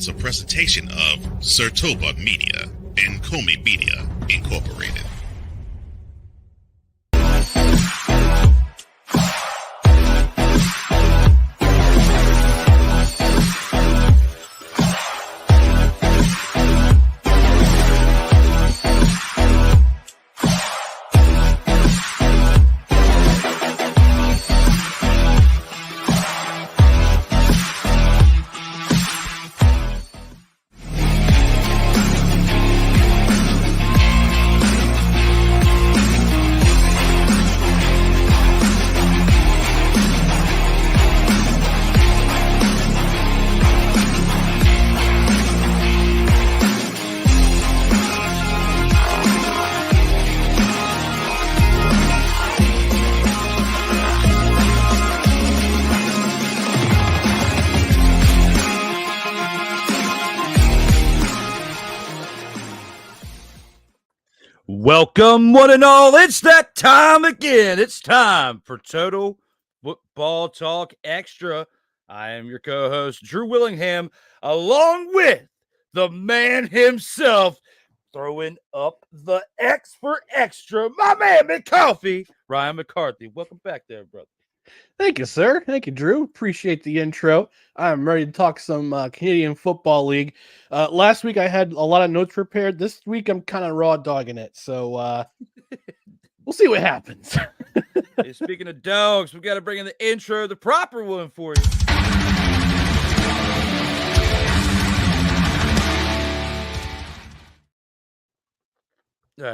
is a presentation of SIRTOBA Media and COMI Media Incorporated. Welcome, one and all. It's that time again. It's time for Total Football Talk XTRA. I am your co-host, Drew Willingham, along with the man himself, throwing up the X for extra, my man McCarthy, Ryan McCarthy. Welcome back there, brother. Thank you, sir. Thank you, Drew. Appreciate the intro. I'm ready to talk some Canadian Football League. Last week I had a lot of notes prepared. This week I'm kind of raw dogging it. So we'll see what happens. Hey, speaking of dogs, we've got to bring in the intro, the proper one for you.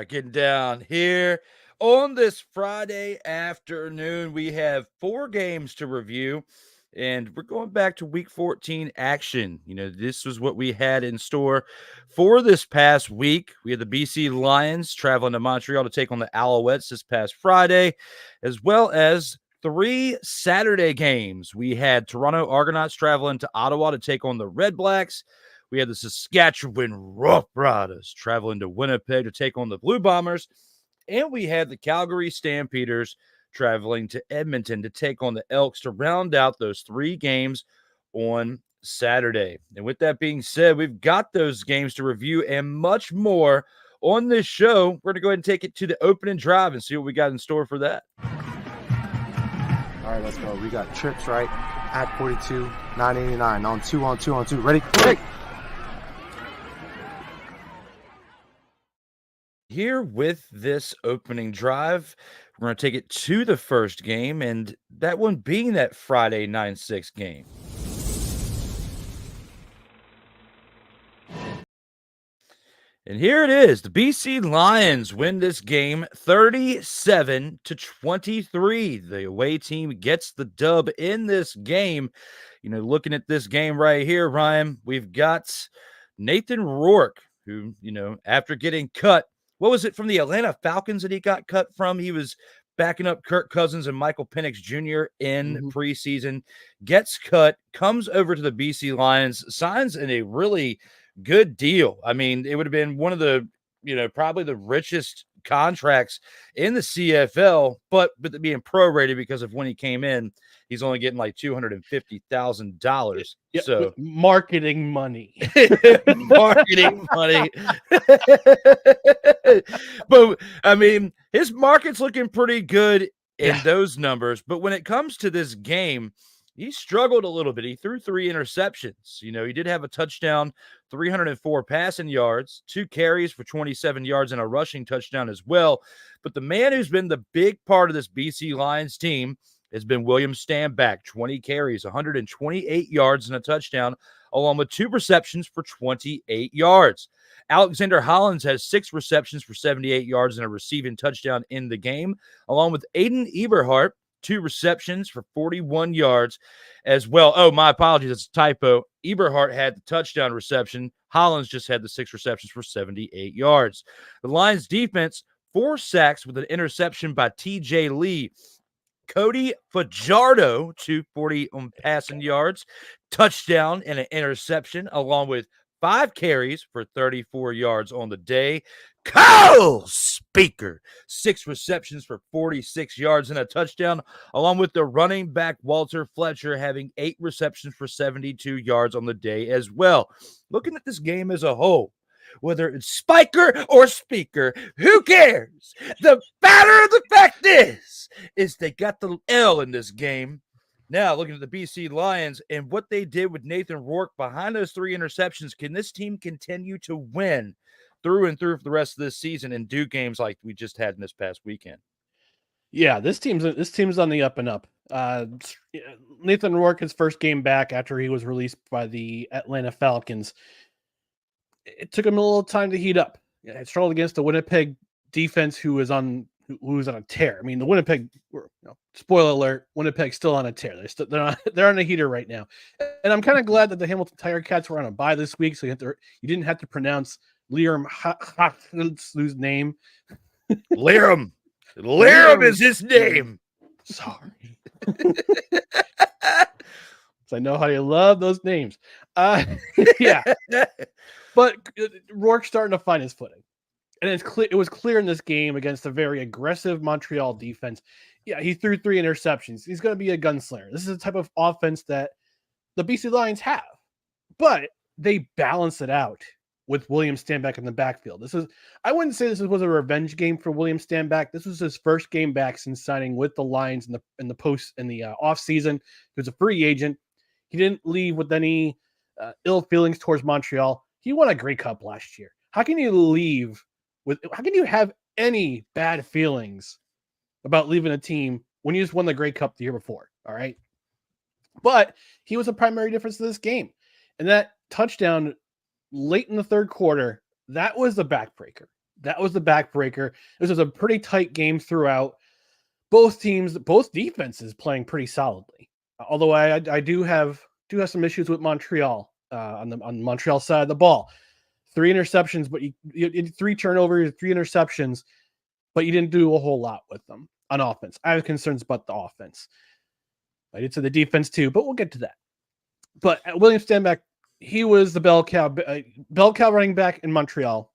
Getting down here. On this Friday afternoon, we have 4 games to review, and we're going back to Week 14 action. You know, this was what we had in store for this past week. We had the BC Lions traveling to Montreal to take on the Alouettes this past Friday, as well as 3 Saturday games. We had Toronto Argonauts traveling to Ottawa to take on the Redblacks. We had the Saskatchewan Roughriders traveling to Winnipeg to take on the Blue Bombers. And we had the Calgary Stampeders traveling to Edmonton to take on the Elks to round out those 3 games on Saturday. And with that being said, we've got those games to review and much more on this show. We're going to go ahead and take it to the opening drive and see what we got in store for that. All right, let's go. We got trips, right? At 42, 989. On 2, on 2, on 2. Ready? Ready. Here with this opening drive, we're going to take it to the first game, and that one being that Friday 9-6 game. And here it is. The BC Lions win this game 37-23. The away team gets the dub in this game. You know, looking at this game right here, Ryan, we've got Nathan Rourke, who, you know, after getting cut, what was it, from the Atlanta Falcons that he got cut from? He was backing up Kirk Cousins and Michael Penix Jr. in preseason, gets cut, comes over to the BC Lions, signs in a really good deal. I mean, it would have been one of the, you know, probably the richest contracts in the CFL, but being prorated because of when he came in, he's only getting like $250,000. Yeah, so marketing money. Marketing money. But I mean, his market's looking pretty good in those numbers. But when it comes to this game, he struggled a little bit. He threw 3 interceptions. You know, he did have a touchdown, 304 passing yards, 2 carries for 27 yards, and a rushing touchdown as well. But the man who's been the big part of this BC Lions team has been William Stanback, 20 carries, 128 yards, and a touchdown, along with 2 receptions for 28 yards. Alexander Hollins has 6 receptions for 78 yards and a receiving touchdown in the game, along with Aiden Eberhardt, 2 receptions for 41 yards as well. Oh, my apologies. It's a typo. Eberhardt had the touchdown reception. Hollins just had the 6 receptions for 78 yards. The Lions defense, 4 sacks with an interception by TJ Lee. Cody Fajardo, 240 on passing yards, touchdown and an interception, along with 5 carries for 34 yards on the day. Kyle speaker. 6 receptions for 46 yards and a touchdown, along with the running back Walter Fletcher having 8 receptions for 72 yards on the day as well. Looking at this game as a whole, whether it's spiker or speaker, who cares? The matter of the fact is they got the L in this game. Now, looking at the BC Lions and what they did with Nathan Rourke behind those 3 interceptions, can this team continue to win through and through for the rest of this season and do games like we just had in this past weekend? Yeah, this team's on the up and up. Nathan Rourke, his first game back after he was released by the Atlanta Falcons, it took him a little time to heat up. It struggled against the Winnipeg defense, who was on a tear. I mean, the Winnipeg, spoiler alert, Winnipeg's still on a tear. They're on a heater right now. And I'm kind of glad that the Hamilton Tiger Cats were on a bye this week, so you didn't have to pronounce Liam Hasl's name. Liam is his name. Sorry. So I know how you love those names. Yeah. But Rourke's starting to find his footing. And it was clear in this game against a very aggressive Montreal defense. Yeah, he threw 3 interceptions. He's going to be a gunslinger. This is the type of offense that the BC Lions have. But they balance it out with William Stanback in the backfield. I wouldn't say this was a revenge game for William Stanback. This was his first game back since signing with the Lions in the off season. He was a free agent. He didn't leave with any ill feelings towards Montreal. He won a Grey Cup last year. How can you have any bad feelings about leaving a team when you just won the Grey Cup the year before? All right. But he was a primary difference in this game. And that touchdown late in the third quarter, that was the backbreaker. This was a pretty tight game throughout. Both defenses playing pretty solidly. Although I do have some issues with Montreal on the Montreal side of the ball. 3 interceptions, but you 3 turnovers, 3 interceptions, but you didn't do a whole lot with them on offense. I have concerns about the offense. I did say the defense too, but we'll get to that. But William Stanback, he was the bell cow running back in Montreal.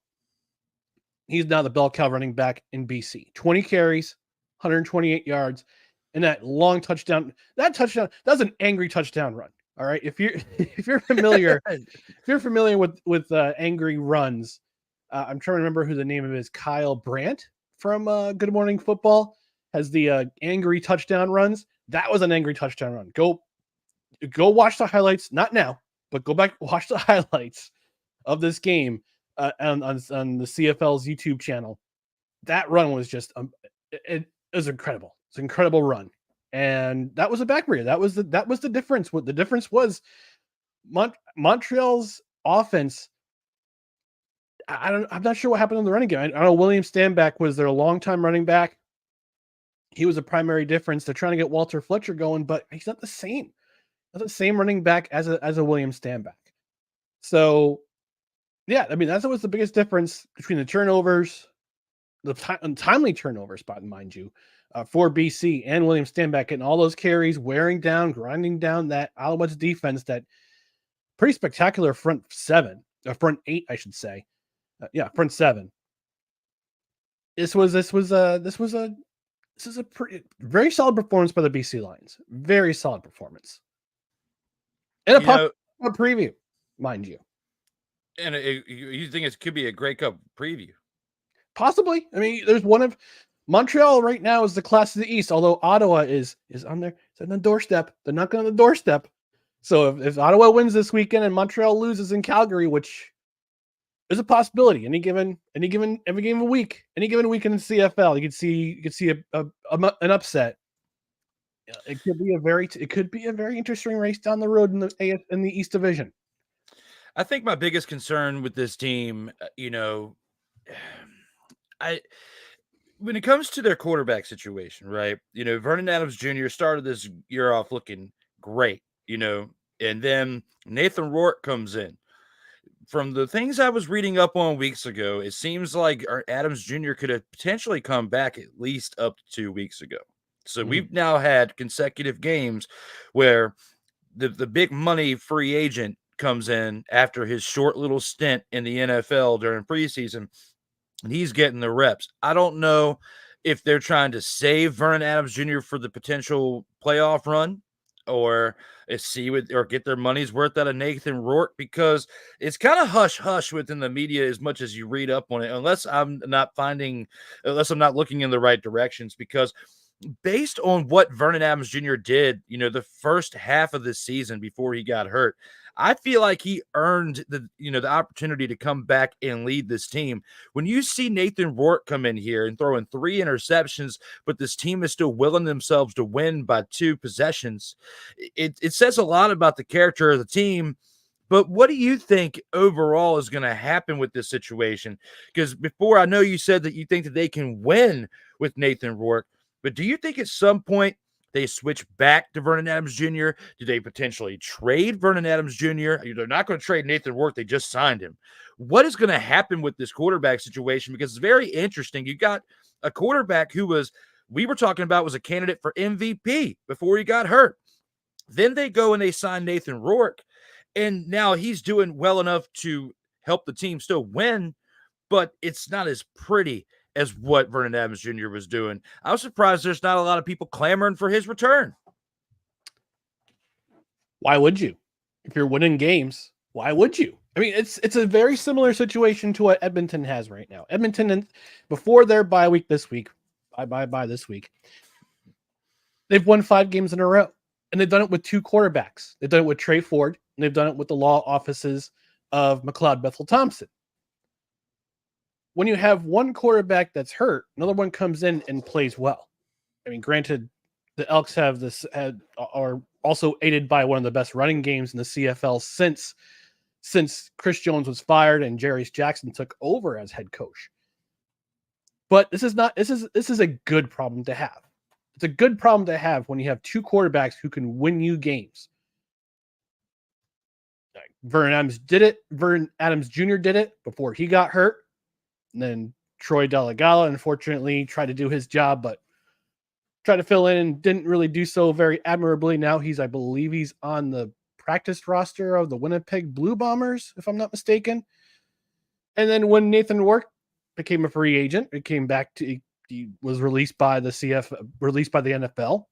He's now the bell cow running back in BC. 20 carries, 128 yards, and that long touchdown. That was an angry touchdown run. All right. If you're familiar, with angry runs, I'm trying to remember who the name of it is. Kyle Brandt from Good Morning Football has the angry touchdown runs. That was an angry touchdown run. Go watch the highlights. Not now, but go back, watch the highlights of this game on the CFL's YouTube channel. That run was just it was incredible. It's an incredible run. And that was a backbreaker. That was the difference. What the difference was, Montreal's offense. I'm not sure what happened in the running game. I know William Stanback was their longtime running back. He was a primary difference. They're trying to get Walter Fletcher going, but he's not the same. Not the same running back as a William Stanback. So, yeah, I mean that was the biggest difference between the turnovers, the timely turnovers, mind you. For BC and William Stanback getting all those carries, grinding down that Alouettes defense, that pretty spectacular front 8, I should say. Front 7. This was a very solid performance by the BC Lions. Very solid performance. And a preview, mind you. And you think it could be a Grey Cup preview? Possibly. I mean, there's one of Montreal right now is the class of the East, although Ottawa is on there. It's on the doorstep. They're knocking on the doorstep. So if Ottawa wins this weekend and Montreal loses in Calgary, which is a possibility, every game of the week, any given weekend in CFL, you could see an upset. It could be a very interesting race down the road in the East Division. I think my biggest concern with this team, when it comes to their quarterback situation, right? Vernon Adams Jr. started this year off looking great, and then Nathan Rourke comes in. From the things I was reading up on weeks ago, it seems like Adams Jr. could have potentially come back at least up to 2 weeks ago. So we've now had consecutive games where the big money free agent comes in after his short little stint in the NFL during preseason. and he's getting the reps. I don't know if they're trying to save Vernon Adams Jr. for the potential playoff run, or get their money's worth out of Nathan Rourke, because it's kind of hush-hush within the media as much as you read up on it, unless I'm not looking in the right directions, because based on what Vernon Adams Jr. did, the first half of this season before he got hurt, I feel like he earned the opportunity to come back and lead this team. When you see Nathan Rourke come in here and throw in 3 interceptions, but this team is still willing themselves to win by 2 possessions, it says a lot about the character of the team. But what do you think overall is going to happen with this situation? Because before, I know you said that you think that they can win with Nathan Rourke, but do you think at some point they switch back to Vernon Adams Jr.? Do they potentially trade Vernon Adams Jr.? They're not going to trade Nathan Rourke. They just signed him. What is going to happen with this quarterback situation? Because it's very interesting. You got a quarterback who we were talking about was a candidate for MVP before he got hurt. Then they go and they sign Nathan Rourke, and now he's doing well enough to help the team still win, but it's not as pretty as what Vernon Adams Jr. was doing. I was surprised there's not a lot of people clamoring for his return. Why would you? If you're winning games, why would you? I mean, it's a very similar situation to what Edmonton has right now. Edmonton, before their bye week this week, this week, they've won 5 games in a row, and they've done it with 2 quarterbacks. They've done it with Trey Ford, and they've done it with the law offices of McLeod Bethel-Thompson. When you have one quarterback that's hurt, another one comes in and plays well. I mean, granted, the Elks are also aided by one of the best running games in the CFL since Chris Jones was fired and Jarius Jackson took over as head coach. But this is a good problem to have. It's a good problem to have when you have 2 quarterbacks who can win you games. Vernon Adams did it. Vernon Adams Jr. did it before he got hurt. And then Troy Delagala, unfortunately, tried to do his job, but tried to fill in and didn't really do so very admirably. Now I believe he's on the practice roster of the Winnipeg Blue Bombers, if I'm not mistaken. And then when Nathan Rourke became a free agent, he was released by the NFL,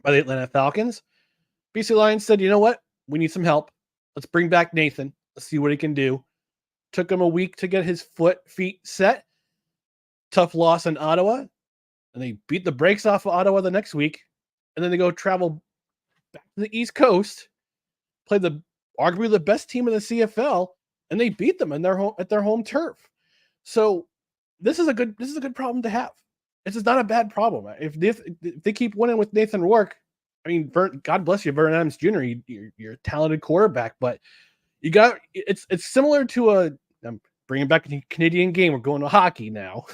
by the Atlanta Falcons. BC Lions said, you know what? We need some help. Let's bring back Nathan. Let's see what he can do. Took him a week to get his feet set. Tough loss in Ottawa. And they beat the brakes off of Ottawa the next week. And then they go travel back to the East Coast, play arguably the best team in the CFL, and they beat them at their home turf. So this is a good problem to have. This is not a bad problem. If they keep winning with Nathan Rourke, I mean, God bless you, Vernon Adams Jr. You're a talented quarterback, but it's similar to I'm bringing back a Canadian game. We're going to hockey now.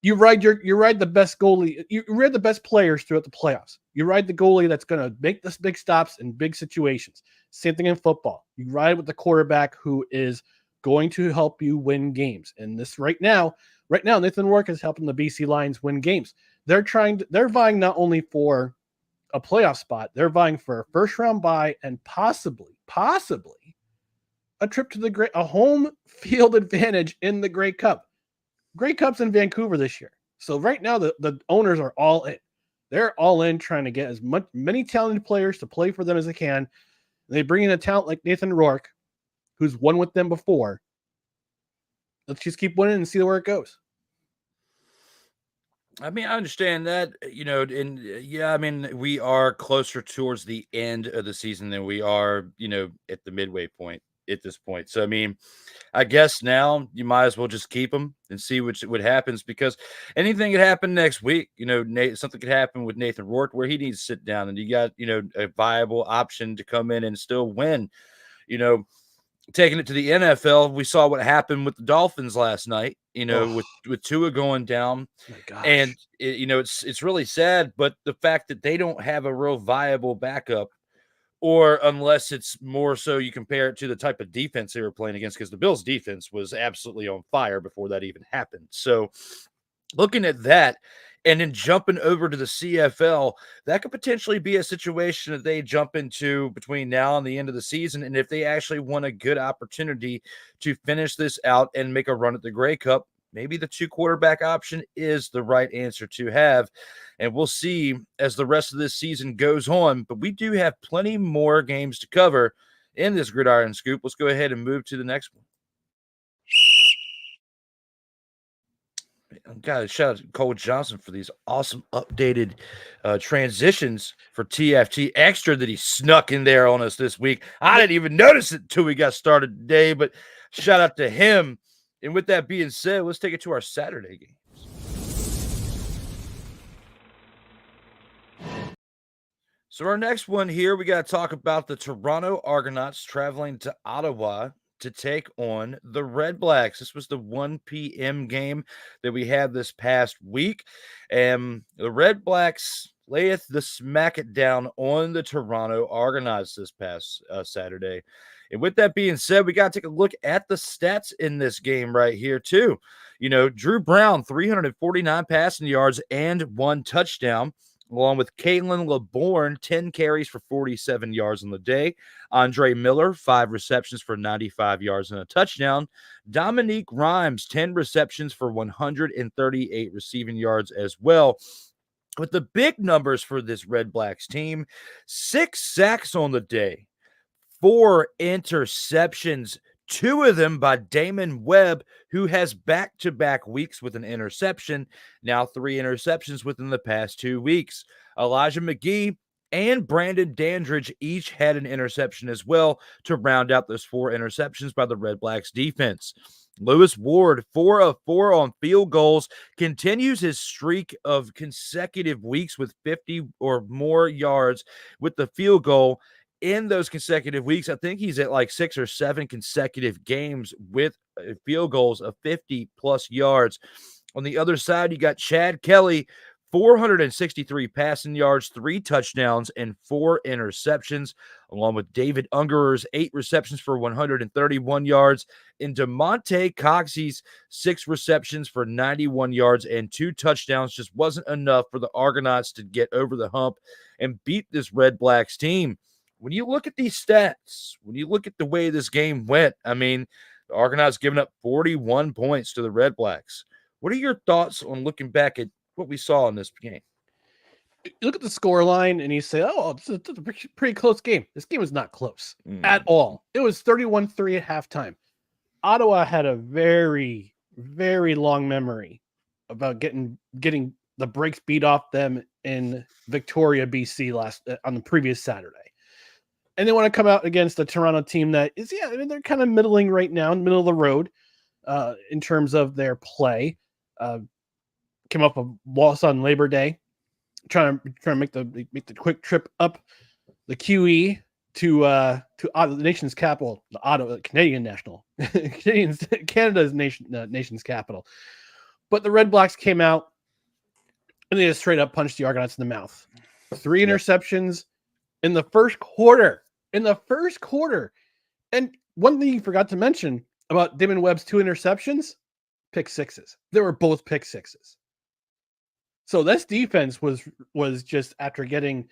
You ride the best goalie. You ride the best players throughout the playoffs. You ride the goalie that's going to make the big stops in big situations. Same thing in football. You ride with the quarterback who is going to help you win games. And this right now, Nathan Rourke is helping the BC Lions win games. They're vying not only for a playoff spot, they're vying for a first round bye and possibly a trip to a home field advantage in the Grey Cup. Grey Cup's in Vancouver this year. So right now the owners are all in. They're all in trying to get many talented players to play for them as they can. And they bring in a talent like Nathan Rourke, who's won with them before. Let's just keep winning and see where it goes. I mean, I understand that, and yeah, I mean, we are closer towards the end of the season than we are, at the midway point at this point. So, I mean, I guess now you might as well just keep them and see what happens, because anything could happen next week. Something could happen with Nathan Rourke where he needs to sit down, and you got, a viable option to come in and still win. Taking it to the NFL, we saw what happened with the Dolphins last night, with Tua going down. Oh my gosh. And, it's really sad, but the fact that they don't have a real viable backup, or unless it's more so you compare it to the type of defense they were playing against, because the Bills' defense was absolutely on fire before that even happened. So looking at that, and then jumping over to the CFL, that could potentially be a situation that they jump into between now and the end of the season. And if they actually want a good opportunity to finish this out and make a run at the Grey Cup, maybe the 2 quarterback option is the right answer to have. And we'll see as the rest of this season goes on. But we do have plenty more games to cover in this Gridiron Scoop. Let's go ahead and move to the next one. Got to shout out to Cole Johnson for these awesome updated transitions for TFT XTRA that he snuck in there on us this week. I didn't even notice it until we got started today, but shout out to him. And with that being said, let's take it to our Saturday games. So our next one here, we got to talk about the Toronto Argonauts traveling to Ottawa to take on the Redblacks. This was the 1 p.m. game that we had this past week. And the Redblacks layeth the smack it down on the Toronto Argonauts this past Saturday. And with that being said, we got to take a look at the stats in this game right here, too. You know, Drew Brown, 349 passing yards and 1 touchdown, along with Caitlin LeBourne, 10 carries for 47 yards on the day. Andre Miller, 5 receptions for 95 yards and a touchdown. Dominique Rhymes, 10 receptions for 138 receiving yards as well. With the big numbers for this Redblacks team, 6 sacks on the day, 4 interceptions, 2 of them by Damon Webb, who has back-to-back weeks with an interception, now 3 interceptions within the past 2 weeks. Elijah McGee and Brandon Dandridge each had an interception as well to round out those 4 interceptions by the Redblacks defense. Lewis Ward, 4 of 4 on field goals, continues his streak of consecutive weeks with 50 or more yards with the field goal. In those consecutive weeks, I think he's at like 6 or 7 consecutive games with field goals of 50-plus yards. On the other side, you got Chad Kelly, 463 passing yards, 3 touchdowns, and 4 interceptions, along with David Ungerer's 8 receptions for 131 yards, and DeMonte Coxey's 6 receptions for 91 yards and 2 touchdowns. Just wasn't enough for the Argonauts to get over the hump and beat this Redblacks team. When you look at these stats, when you look at the way this game went, I mean, the Argonauts giving up 41 points to the Redblacks. What are your thoughts on looking back at what we saw in this game? You look at the score line and you say, oh, this is a pretty close game. This game was not close at all. It was 31-3 at halftime. Ottawa had a very, very long memory about getting the brakes beat off them in Victoria, BC on the previous Saturday. And they want to come out against the Toronto team that is, they're kind of middling right now, in the middle of the road in terms of their play. Came up a loss on Labor Day, trying to make the quick trip up the QE to the nation's capital, the Ottawa, Canada's nation's capital. But the Redblacks came out and they just straight up punched the Argonauts in the mouth. 3 interceptions in the first quarter. And one thing you forgot to mention about Damon Webb's 2 interceptions, pick sixes. They were both pick sixes. So this defense was just, after getting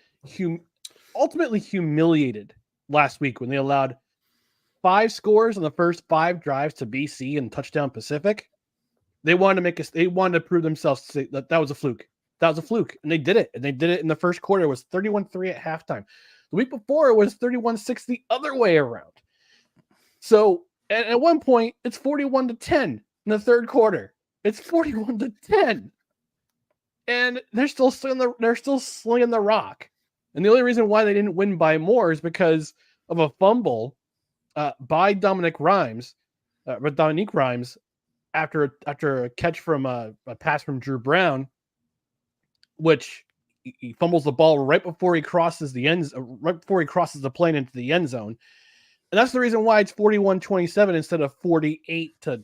ultimately humiliated last week when they allowed 5 scores on the first 5 drives to BC and touchdown Pacific. They wanted to prove themselves to say that was a fluke. That was a fluke. And they did it. And they did it in the first quarter. It was 31-3 at halftime. The week before, it was 31-6 the other way around. So at one point, it's 41-10 in the third quarter. It's 41-10. And they're still slinging the rock. And the only reason why they didn't win by more is because of a fumble by Dominique Rhymes after a catch from a pass from Drew Brown, which he fumbles the ball right before he crosses the plane into the end zone. And that's the reason why it's 41-27 instead of 48-20.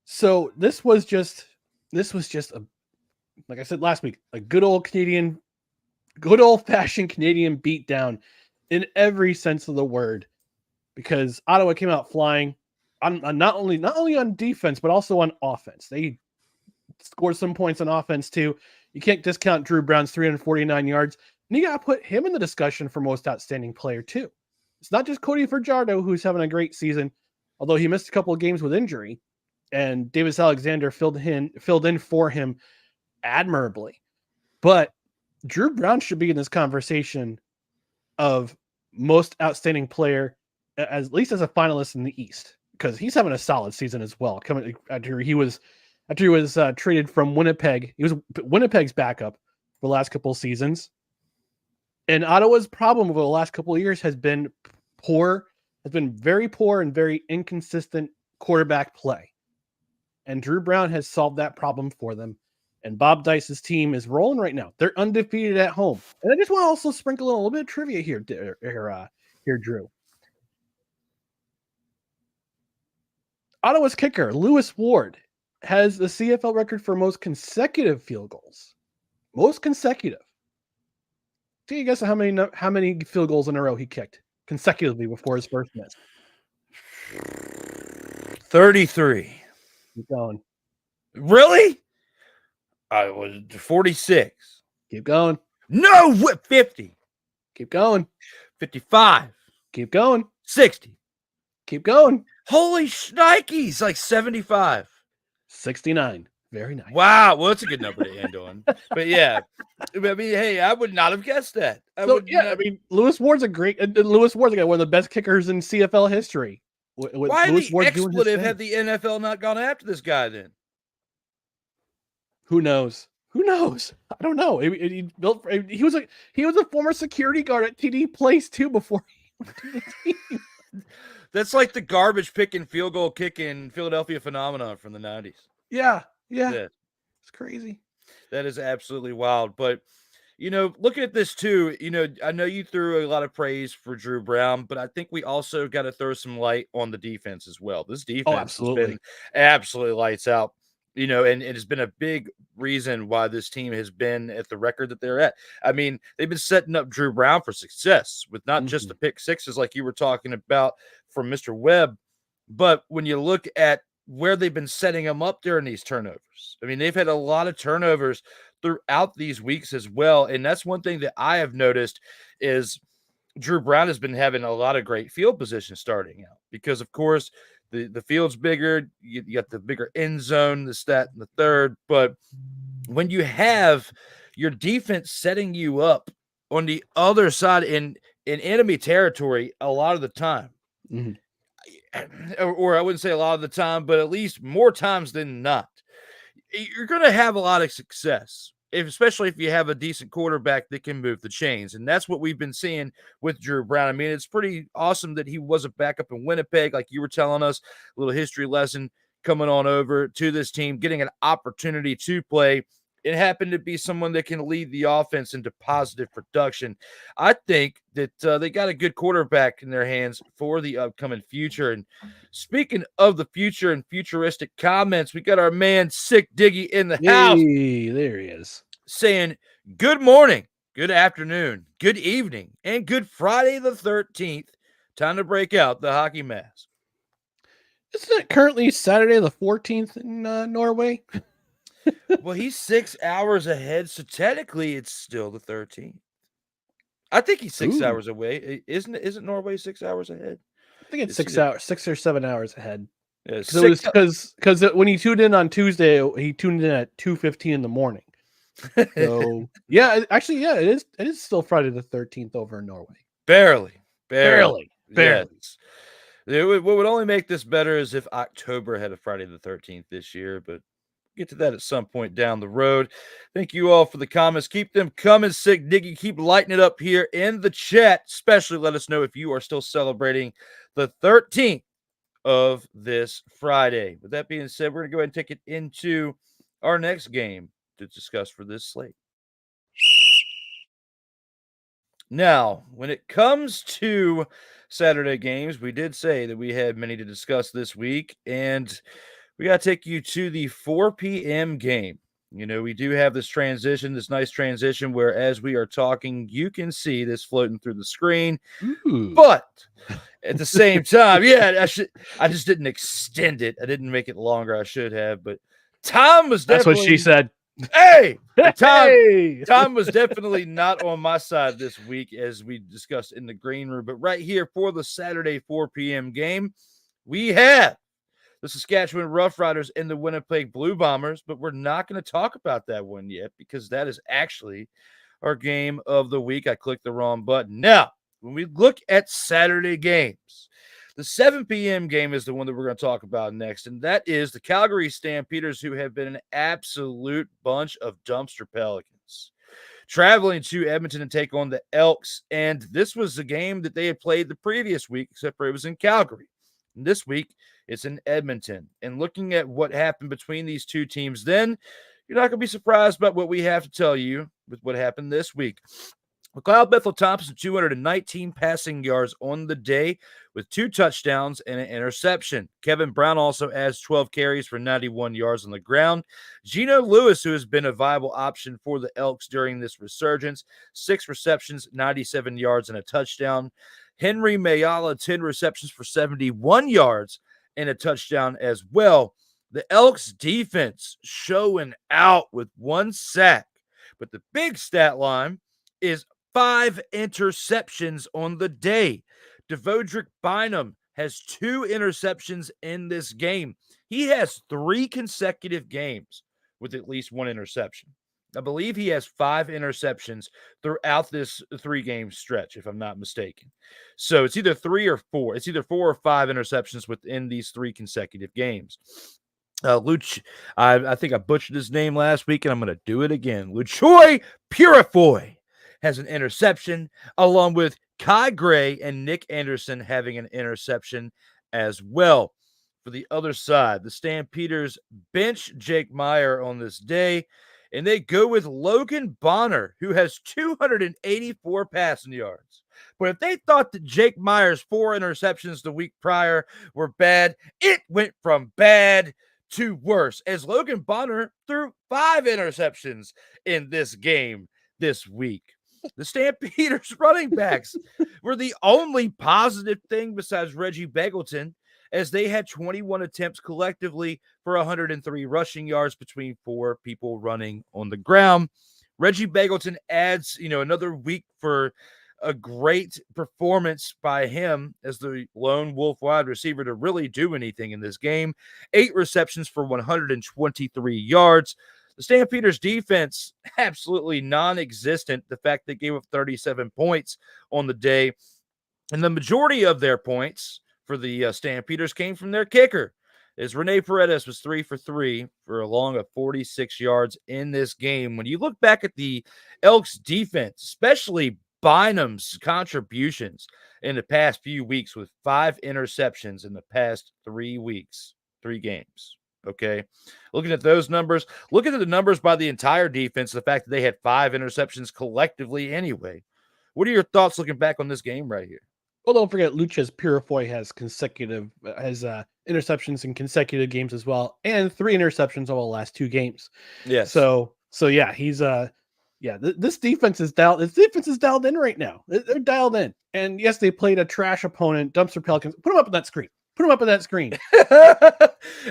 So this was just a, like I said last week, a good old-fashioned Canadian beatdown in every sense of the word, because Ottawa came out flying on not only on defense but also on offense. They scored some points on offense too. You can't discount Drew Brown's 349 yards. And you got to put him in the discussion for most outstanding player too. It's not just Cody Fajardo who's having a great season, although he missed a couple of games with injury, and Davis Alexander filled in for him admirably. But Drew Brown should be in this conversation of most outstanding player, at least as a finalist in the East, because he's having a solid season as well. Coming after he was traded from Winnipeg, he was Winnipeg's backup for the last couple of seasons. And Ottawa's problem over the last couple of years has been very poor and very inconsistent quarterback play. And Drew Brown has solved that problem for them. And Bob Dice's team is rolling right now. They're undefeated at home. And I just want to also sprinkle in a little bit of trivia here, Drew. Ottawa's kicker, Lewis Ward, has the CFL record for most consecutive field goals. Most consecutive. Do you guess how many field goals in a row he kicked consecutively before his first miss? 33. Keep going. Really? I was 46. Keep going. No, 50. Keep going. 55. Keep going. 60. Keep going. Holy shnikes, like 75. 69. Very nice. Wow. Well, that's a good number to end on. But yeah, I mean, hey, I would not have guessed that. I mean, Lewis Ward's a guy, one of the best kickers in CFL history. Why the expletive have the NFL not gone after this guy then? Who knows? I don't know. He was a former security guard at TD Place too before he went to the team. That's like the garbage picking, field goal kicking Philadelphia phenomenon from the 90s. Yeah. It's crazy. That is absolutely wild. But, looking at this too, I know you threw a lot of praise for Drew Brown, but I think we also got to throw some light on the defense as well. This defense has been absolutely lights out, and it has been a big reason why this team has been at the record that they're at. I mean, they've been setting up Drew Brown for success with not just the pick sixes like you were talking about from Mr. Webb, but when you look at where they've been setting them up during these turnovers. I mean, they've had a lot of turnovers throughout these weeks as well. And that's one thing that I have noticed is Drew Brown has been having a lot of great field position starting out because, of course, the field's bigger. You got the bigger end zone, the stat and the third. But when you have your defense setting you up on the other side in enemy territory a lot of the time, or I wouldn't say a lot of the time, but at least more times than not, you're going to have a lot of success, especially if you have a decent quarterback that can move the chains. And that's what we've been seeing with Drew Brown. I mean, it's pretty awesome that he was a backup in Winnipeg, like you were telling us, a little history lesson coming on over to this team, getting an opportunity to play. It happened to be someone that can lead the offense into positive production. I think that they got a good quarterback in their hands for the upcoming future. And speaking of the future and futuristic comments, we got our man Sick Diggy in the house. There he is. Saying good morning, good afternoon, good evening, and good Friday the 13th. Time to break out the hockey mask. Isn't it currently Saturday the 14th in Norway? Well, he's 6 hours ahead, so technically it's still the 13th. I think he's 6 hours away. Isn't Norway 6 hours ahead? I think it's 6 hours, 6 or 7 hours ahead. Yeah, because when he tuned in on Tuesday, he tuned in at 2:15 in the morning. So it is still Friday the 13th over in Norway. Barely. Yes. What would only make this better is if October had a Friday the 13th this year, but get to that at some point down the road. Thank you all for the comments. Keep them coming, Sick Diggy. Keep lighting it up here in the chat. Especially let us know if you are still celebrating the 13th of this Friday. With that being said, we're going to go ahead and take it into our next game to discuss for this slate. Now, when it comes to Saturday games, we did say that we had many to discuss this week, and we got to take you to the 4 p.m. game. We do have this nice transition where as we are talking, you can see this floating through the screen. Ooh. But at the same time, I just didn't extend it. I didn't make it longer. I should have, but Tom was That's definitely. what she said. Hey, Hey! Tom was definitely not on my side this week, as we discussed in the green room. But right here for the Saturday 4 p.m. game, we have the Saskatchewan Roughriders and the Winnipeg Blue Bombers. But we're not going to talk about that one yet, because that is actually our game of the week. I clicked the wrong button. Now, when we look at Saturday games, the 7 p.m. game is the one that we're going to talk about next, and that is the Calgary Stampeders, who have been an absolute bunch of dumpster pelicans, traveling to Edmonton to take on the Elks. And this was the game that they had played the previous week, except for it was in Calgary. And this week, it's in Edmonton. And looking at what happened between these two teams then, you're not going to be surprised about what we have to tell you with what happened this week. McLeod Bethel-Thompson, 219 passing yards on the day with 2 touchdowns and an interception. Kevin Brown also adds 12 carries for 91 yards on the ground. Geno Lewis, who has been a viable option for the Elks during this resurgence, 6 receptions, 97 yards, and a touchdown. Henry Mayala, 10 receptions for 71 yards and a touchdown as well. The Elks defense showing out with 1 sack. But the big stat line is 5 interceptions on the day. Devodrick Bynum has 2 interceptions in this game. He has 3 consecutive games with at least 1 interception. I believe he has 5 interceptions throughout this 3-game stretch, if I'm not mistaken. So it's either 3 or 4. It's either 4 or 5 interceptions within these 3 consecutive games. Luch, I think I butchered his name last week, and I'm going to do it again. Luchoy Purifoy has an interception, along with Kai Gray and Nick Anderson having an interception as well. For the other side, the Stampeders bench Jake Meyer on this day, and they go with Logan Bonner, who has 284 passing yards. But if they thought that Jake Meyer's 4 interceptions the week prior were bad, it went from bad to worse, as Logan Bonner threw 5 interceptions in this game this week. The Stampeders running backs were the only positive thing besides Reggie Begelton, as they had 21 attempts collectively for 103 rushing yards between 4 people running on the ground. Reggie Begelton adds, another week for a great performance by him as the lone wolf wide receiver to really do anything in this game. 8 receptions for 123 yards. The Stampeders defense, absolutely non-existent. The fact they gave up 37 points on the day. And the majority of their points for the Stampeders came from their kicker, as Rene Paredes was 3 for 3 for a long of 46 yards in this game. When you look back at the Elks defense, especially Bynum's contributions in the past few weeks, with 5 interceptions in the past 3 weeks, 3 games. Okay. Looking at those numbers, looking at the numbers by the entire defense, the fact that they had 5 interceptions collectively anyway. What are your thoughts looking back on this game right here? Well, don't forget, Luchas Purifoy has interceptions in consecutive games as well, and 3 interceptions over the last 2 games. Yes. So yeah, he's this defense is dialed. This defense is dialed in right now. They're dialed in, and yes, they played a trash opponent, dumpster pelicans. Put them up on that screen. Put them up on that screen.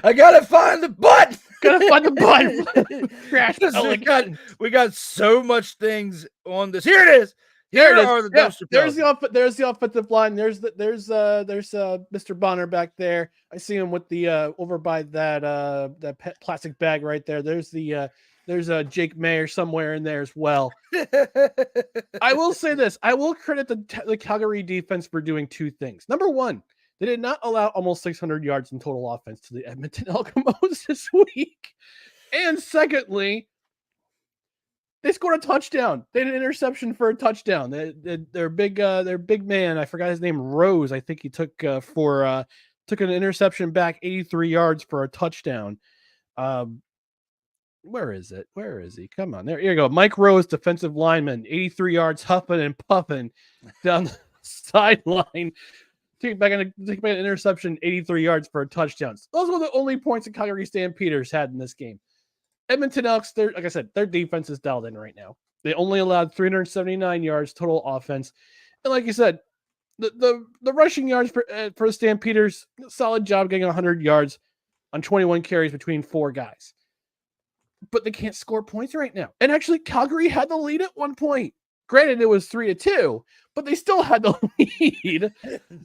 I gotta find the button. Gotta find the button. Trash pelicans. We got so much things on this. Here it is. Here are the dumpster pelicans. There's the offensive line. There's Mr. Bonner back there. I see him with the over by that plastic bag right there. There's Jake Mayer somewhere in there as well. I will say this. I will credit the Calgary defense for doing 2 things. Number 1, they did not allow almost 600 yards in total offense to the Edmonton Argonauts this week. And secondly, they scored a touchdown. They had an interception for a touchdown. Their big man, I forgot his name, Rose. I think he took an interception back 83 yards for a touchdown. Where is it? Where is he? Come on, there you go. Mike Rose, defensive lineman, 83 yards, huffing and puffing down the sideline. Take back an interception, 83 yards for a touchdown. Those were the only points that Calgary Stampeders had in this game. Edmonton Elks, like I said, their defense is dialed in right now. They only allowed 379 yards total offense. And like you said, the rushing yards for the Stampeders, solid job getting 100 yards on 21 carries between 4 guys. but they can't score points right now. And actually, Calgary had the lead at one point. Granted, it was 3-2, but they still had the lead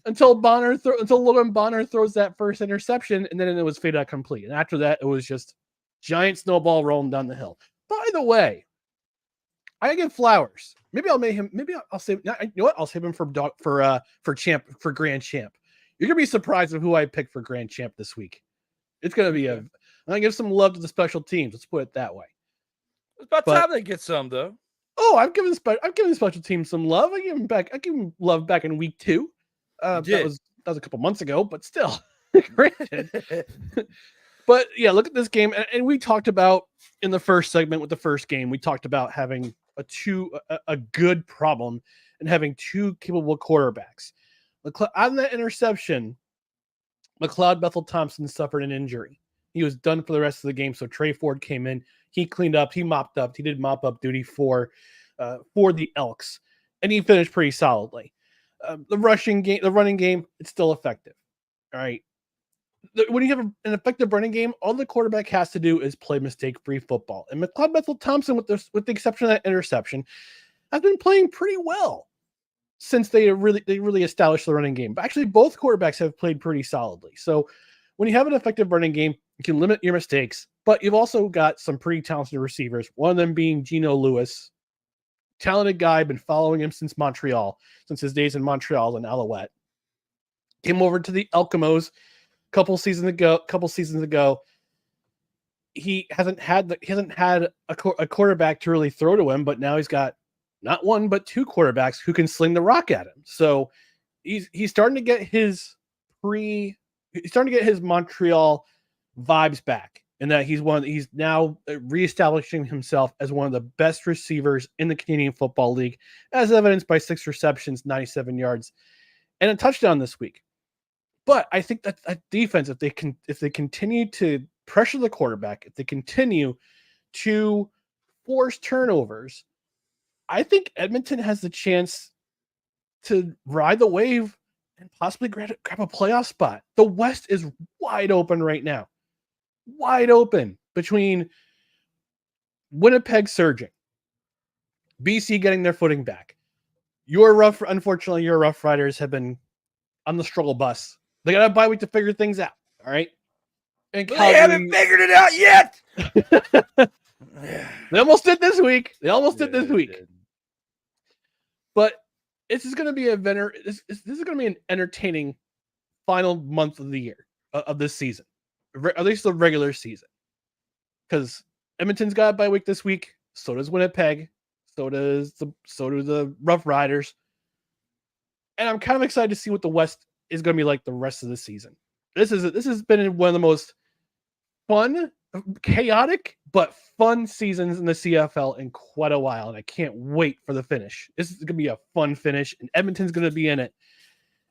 until Logan Bonner throws that first interception, and then it was fade out complete. And after that, it was just giant snowball rolling down the hill. By the way, I give Flowers. Maybe I'll save. You know what? I'll save him for Grand Champ. You're gonna be surprised at who I picked for Grand Champ this week. It's gonna be I'm gonna give some love to the special teams. Let's put it that way. It's about time they get some, though. Oh, I've given special teams some love. I give him love back in week 2. That was a couple months ago, but still, granted. But yeah, look at this game, and we talked about in the first segment with the first game. We talked about having a good problem and having 2 capable quarterbacks. On that interception, McLeod Bethel-Thompson suffered an injury. He was done for the rest of the game. So Trey Ford came in. He cleaned up. He mopped up. He did mop up duty for the Elks, and he finished pretty solidly. The running game, it's still effective. All right. When you have an effective running game, all the quarterback has to do is play mistake-free football. And McLeod Bethel-Thompson, with the exception of that interception, has been playing pretty well since they really established the running game. But actually, both quarterbacks have played pretty solidly. So when you have an effective running game, you can limit your mistakes, but you've also got some pretty talented receivers, one of them being Geno Lewis. Talented guy, been following him since his days in Montreal and Alouette. Came over to the Elkamos a couple seasons ago. He hasn't had a quarterback to really throw to him, but now he's got not one but 2 quarterbacks who can sling the rock at him. So he's starting to get his Montreal vibes back, and that he's now reestablishing himself as one of the best receivers in the Canadian Football League, as evidenced by 6 receptions, 97 yards, and a touchdown this week. But I think that defense, if they continue to pressure the quarterback, if they continue to force turnovers, I think Edmonton has the chance to ride the wave and possibly grab a playoff spot. The West is wide open right now. Wide open between Winnipeg surging, BC getting their footing back. Unfortunately, your Roughriders have been on the struggle bus. They got a bye week to figure things out. All right. And Calgary, they haven't figured it out yet. They almost did this week. But this is going to be this is going to be an entertaining final month of the year of this season, at least the regular season. Because Edmonton's got a bye week this week. So does Winnipeg. So do the Roughriders. And I'm kind of excited to see what the West is going to be like the rest of the season. This has been one of the most fun, chaotic, but fun seasons in the CFL in quite a while, and I can't wait for the finish. This is going to be a fun finish, and Edmonton's going to be in it.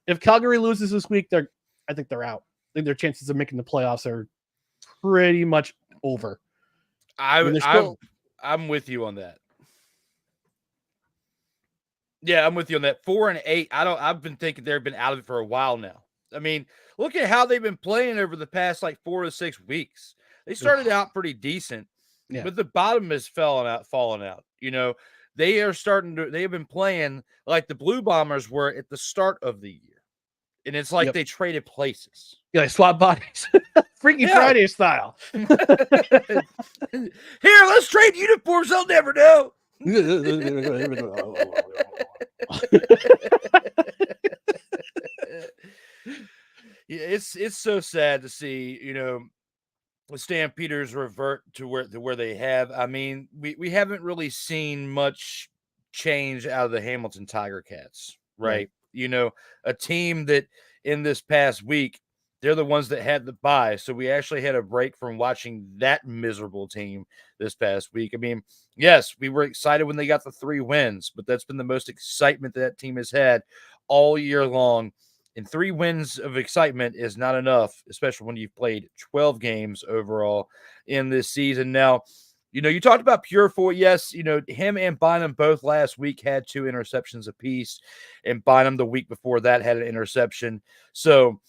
If Calgary loses this week, I think they're out. I think their chances of making the playoffs are pretty much over. I'm with you on that. Yeah, I'm with you on that. 4-8. I've been thinking they've been out of it for a while now. I mean, look at how they've been playing over the past 4 to 6 weeks. They started out pretty decent, but the bottom is falling out. You know, they have been playing like the Blue Bombers were at the start of the year. And it's like they traded places. Yeah, like swap bodies. Freaky Friday style. Here, let's trade uniforms. They'll never know. It's so sad to see, the Stampeders revert to where they have. I mean, we haven't really seen much change out of the Hamilton Tiger Cats, right? A team that in this past week, they're the ones that had the bye. So we actually had a break from watching that miserable team this past week. I mean, yes, we were excited when they got the 3 wins, but that's been the most excitement that team has had all year long. And 3 wins of excitement is not enough, especially when you've played 12 games overall in this season. Now, you talked about Purefoy. Yes, him and Bynum both last week had 2 interceptions apiece, and Bynum the week before that had an interception. So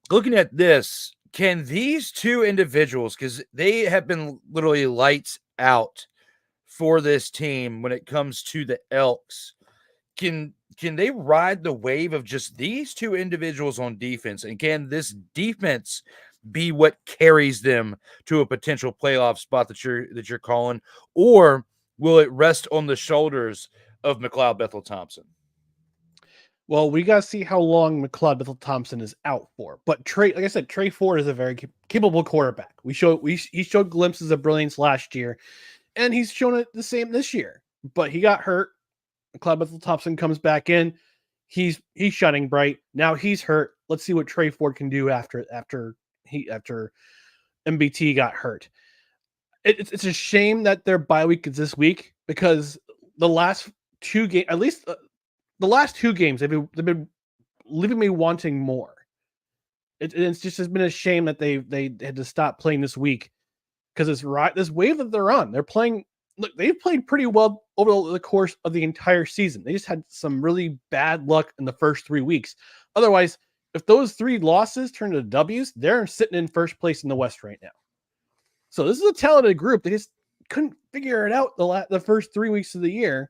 looking at this, can these two individuals, because they have been literally lights out for this team when it comes to the Elks, can they ride the wave of just these two individuals on defense? And can this defense be what carries them to a potential playoff spot that you're calling? Or will it rest on the shoulders of McLeod Bethel-Thompson? Well, we got to see how long McLeod Bethel-Thompson is out for. But Trey, like I said, Trey Ford is a very capable quarterback. He showed glimpses of brilliance last year, and he's shown it the same this year. But he got hurt. McLeod Bethel-Thompson comes back in. He's shining bright. Now he's hurt. Let's see what Trey Ford can do after MBT got hurt. It's a shame that their bye week is this week, because the last two games, at least the last two games, they've been leaving me wanting more. It's just has been a shame that they had to stop playing this week, because this wave that they're on, they're playing. Look, they've played pretty well over the course of the entire season. They just had some really bad luck in the first 3 weeks. Otherwise, if those 3 losses turn to W's, they're sitting in first place in the West right now. So this is a talented group. They just couldn't figure it out the first 3 weeks of the year.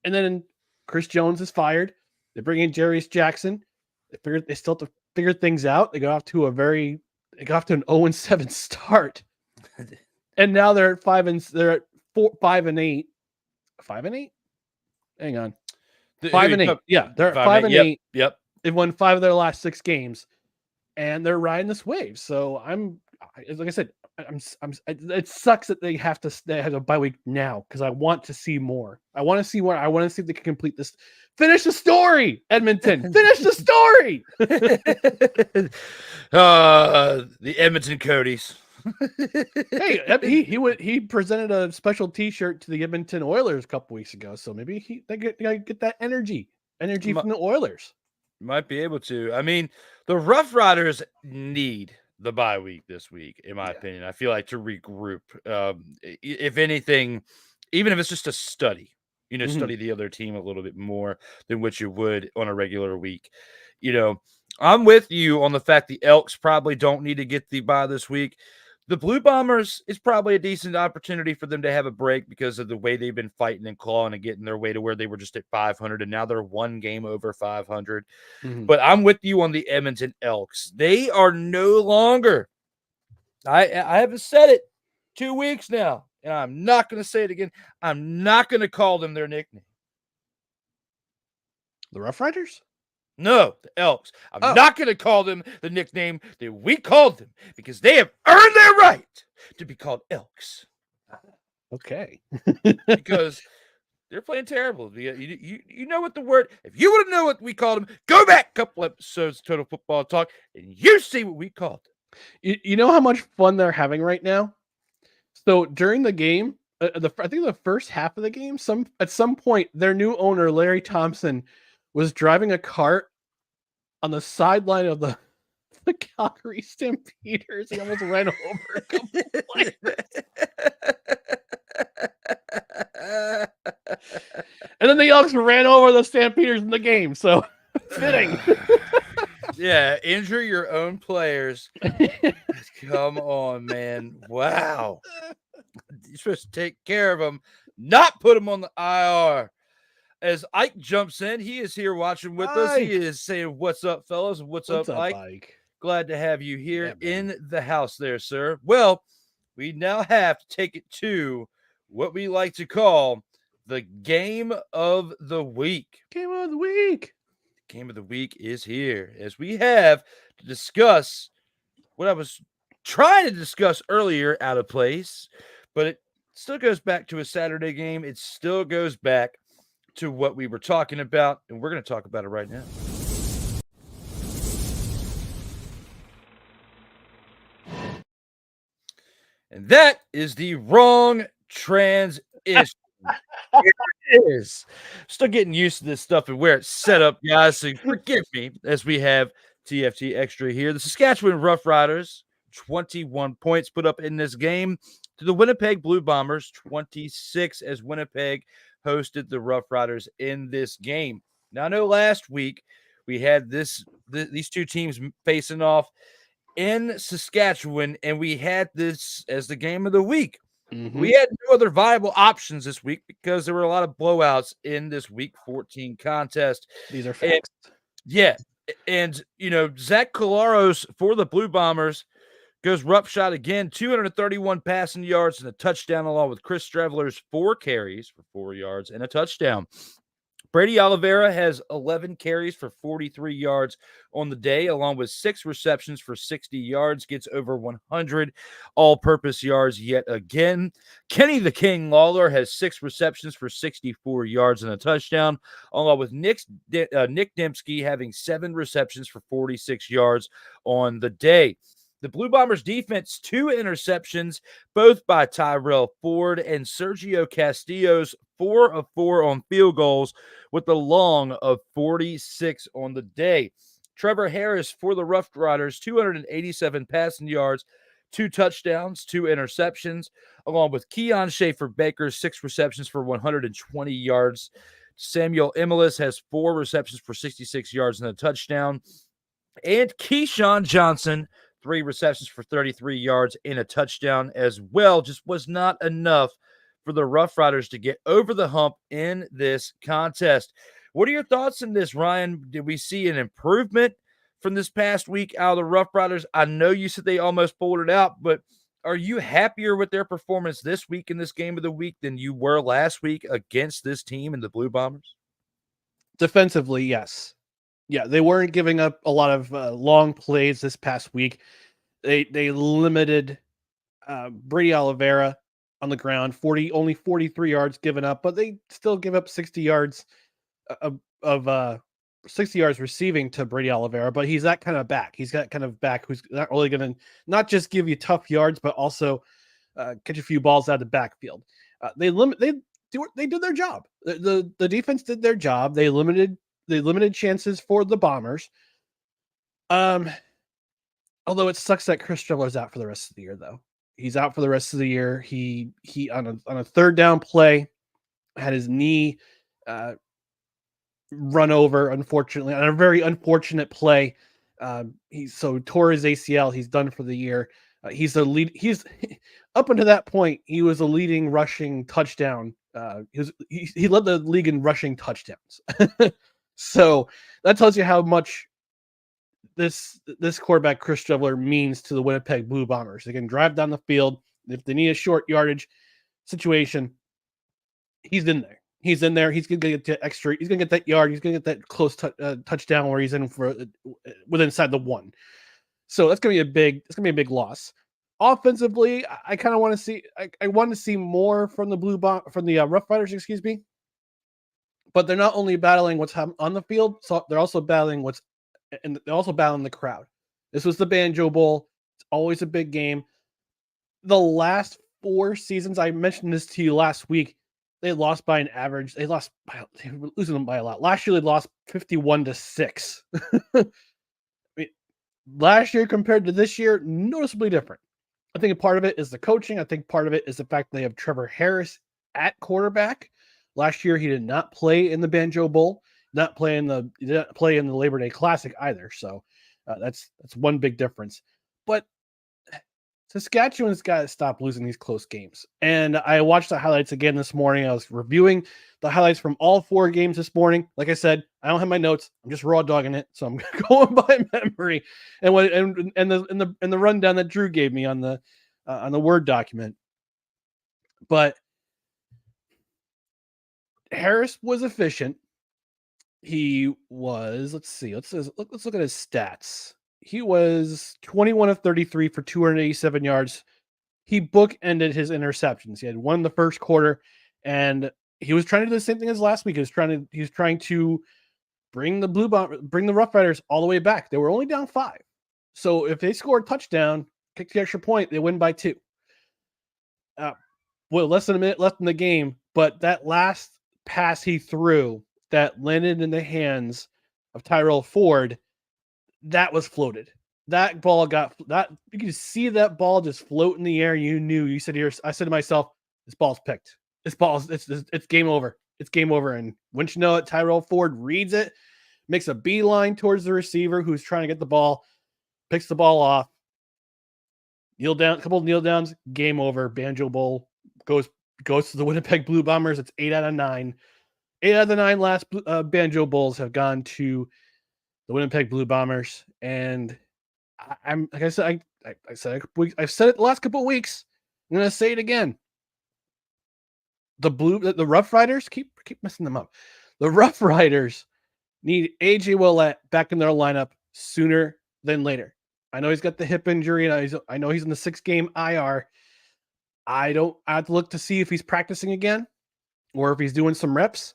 And then Chris Jones is fired. They bring in Jarius Jackson. They still have to figure things out. They got off to an 0-7 start. And now they're at 5-8. 5-8. Hang on. 5-8. Yeah, they're at 5-8. Yep. They've won 5 of their last 6 games, and they're riding this wave. So like I said, it sucks that they have a bye week now, because I want to see more. I want to see if they can complete this. Finish the story, Edmonton. Finish the story. The Edmonton Codys. Hey, he presented a special T-shirt to the Edmonton Oilers a couple weeks ago, so maybe they get that energy from the Oilers. Might be able to. I mean, the Roughriders need the bye week this week, in my opinion. I feel like to regroup. If anything, even if it's just a study, study the other team a little bit more than what you would on a regular week. I'm with you on the fact the Elks probably don't need to get the bye this week. The Blue Bombers is probably a decent opportunity for them to have a break, because of the way they've been fighting and clawing and getting their way to where they were just at 500, and now they're 1 game over 500. But I'm with you on the Edmonton Elks. They are no longer, I haven't said it 2 weeks now, and I'm not going to say it again. I'm not going to call them their nickname. The Roughriders? No, the Elks. I'm not going to call them the nickname that we called them, because they have earned their right to be called Elks. Okay. Because they're playing terrible. You know what the word, if you want to know what we called them, go back a couple episodes of Total Football Talk and you see what we called them. You know how much fun they're having right now? So during the game, I think the first half of the game, at some point, their new owner, Larry Thompson, was driving a cart on the sideline of the Calgary Stampeders. He almost ran over a couple players. And then the Elks ran over the Stampeders in the game. So fitting. Yeah, injure your own players. Come on, man. Wow. You're supposed to take care of them, not put them on the IR. As Ike jumps in, he is here watching with us. He is saying, "What's up, fellas? What's up, Ike? Glad to have you here in the house there, sir." Well, we now have to take it to what we like to call the Game of the Week. Game of the Week. Game of the Week is here, as we have to discuss what I was trying to discuss earlier out of place, but it still goes back to a Saturday game. It still goes back to what we were talking about, and we're going to talk about it right now. And that is the wrong transition. It is. Still getting used to this stuff and where it's set up, guys, so forgive me as we have TFT XTRA here. The Saskatchewan Roughriders, 21 points put up in this game to the Winnipeg Blue Bombers, 26, as Winnipeg hosted the Roughriders in this game. Now, I know last week we had these two teams facing off in Saskatchewan, and we had this as the game of the week. Mhm. We had no other viable options this week because there were a lot of blowouts in this Week 14 contest. These are facts. Yeah, and, Zach Collaros for the Blue Bombers goes roughshod again, 231 passing yards and a touchdown, along with Chris Streveler's 4 carries for 4 yards and a touchdown. Brady Oliveira has 11 carries for 43 yards on the day, along with 6 receptions for 60 yards, gets over 100 all-purpose yards yet again. Kenny the King Lawler has 6 receptions for 64 yards and a touchdown, along with Nick Dembski having 7 receptions for 46 yards on the day. The Blue Bombers defense, 2 interceptions, both by Tyrell Ford, and Sergio Castillo's 4 of 4 on field goals with a long of 46 on the day. Trevor Harris for the Roughriders, 287 passing yards, 2 touchdowns, 2 interceptions, along with Keon Schaefer-Baker, 6 receptions for 120 yards. Samuel Emilus has 4 receptions for 66 yards and a touchdown. And Keyshawn Johnson, 3 receptions for 33 yards and a touchdown as well. Just was not enough for the Roughriders to get over the hump in this contest. What are your thoughts on this, Ryan? Did we see an improvement from this past week out of the Roughriders? I know you said they almost pulled it out, but are you happier with their performance this week in this game of the week than you were last week against this team and the Blue Bombers? Defensively, yes. Yeah, they weren't giving up a lot of long plays this past week. They limited Brady Oliveira on the ground, only 43 yards given up, but they still give up 60 yards of 60 yards receiving to Brady Oliveira. But he's that kind of back. He's that kind of back who's not really going to not just give you tough yards, but also catch a few balls out of the backfield. They did their job. The defense did their job. They limited chances for the Bombers. Although it sucks that Chris Streveler's out for the rest of the year, though. He's out for the rest of the year. He on a third down play had his knee run over, unfortunately, on a very unfortunate play. He tore his ACL. He's done for the year. He's up until that point, he was a leading rushing touchdown. He led the league in rushing touchdowns. So that tells you how much this quarterback, Chris Streveler, means to the Winnipeg Blue Bombers. They can drive down the field. If they need a short yardage situation, he's in there. He's in there. He's going to get the extra. He's going to get that yard. He's going to get that close touchdown where he's in for within inside the 1. So that's going to be a big loss. Offensively, I kind of want to see. I want to see more from the Roughriders, excuse me. But they're not only battling what's happening on the field, so they're also battling the crowd. This was the Banjo Bowl. It's always a big game. The last 4 seasons, I mentioned this to you last week, they lost by an average. They were losing them by a lot. Last year, they lost 51-6. I mean, last year compared to this year, noticeably different. I think a part of it is the coaching. I think part of it is the fact that they have Trevor Harris at quarterback. Last year, he did not play in the Banjo Bowl, he did not play in the Labor Day Classic either. So that's one big difference. But Saskatchewan's got to stop losing these close games. And I watched the highlights again this morning. I was reviewing the highlights from all 4 games this morning. Like I said, I don't have my notes. I'm just raw dogging it, so I'm going by memory and the rundown that Drew gave me on the Word document. But Harris was efficient. He was, let's look at his stats. He was 21 of 33 for 287 yards. He bookended his interceptions. He had 1 in the first quarter, and he was trying to do the same thing as last week. He was trying to bring the Roughriders all the way back. They were only down 5. So if they score a touchdown, kick the extra point, they win by 2. Less than a minute left in the game, but that last pass he threw that landed in the hands of Tyrell Ford, that was floated. That ball you could see that ball just float in the air. I said to myself, this ball's picked. It's game over. It's game over. And wouldn't you know it, Tyrell Ford reads it, makes a beeline towards the receiver who's trying to get the ball, picks the ball off, Kneel down, a couple of kneel downs, game over. Banjo Bowl goes to the Winnipeg Blue Bombers. It's 8 out of 9. 8 out of the 9 last Banjo Bowls have gone to the Winnipeg Blue Bombers, and I'm like I said, I've said it the last couple of weeks. I'm gonna say it again. The Roughriders keep messing them up. The Roughriders need AJ Willett back in their lineup sooner than later. I know he's got the hip injury, and I know he's in the 6-game IR. I have to look to see if he's practicing again or if he's doing some reps.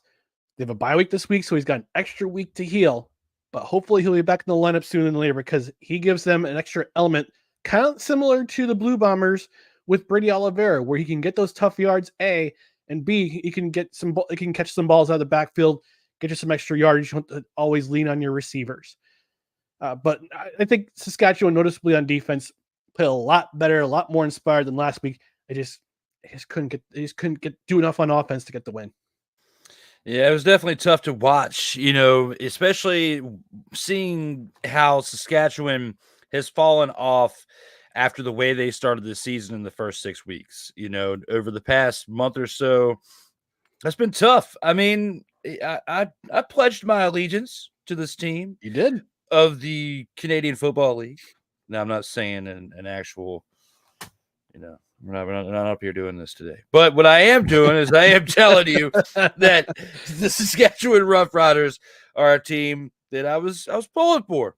They have a bye week this week, so he's got an extra week to heal. But hopefully he'll be back in the lineup sooner than later because he gives them an extra element, kind of similar to the Blue Bombers with Brady Oliveira, where he can get those tough yards, A, and B, he can catch some balls out of the backfield, get you some extra yardage. You don't have to always lean on your receivers. But I think Saskatchewan, noticeably on defense, played a lot better, a lot more inspired than last week. They just couldn't do enough on offense to get the win. Yeah, it was definitely tough to watch, especially seeing how Saskatchewan has fallen off after the way they started the season in the first 6 weeks. Over the past month or so, that's been tough. I mean, I pledged my allegiance to this team. You did? Of the Canadian Football League. Now, I'm not saying an actual, we're not up here doing this today. But what I am doing is I am telling you that the Saskatchewan Roughriders are a team that I was pulling for.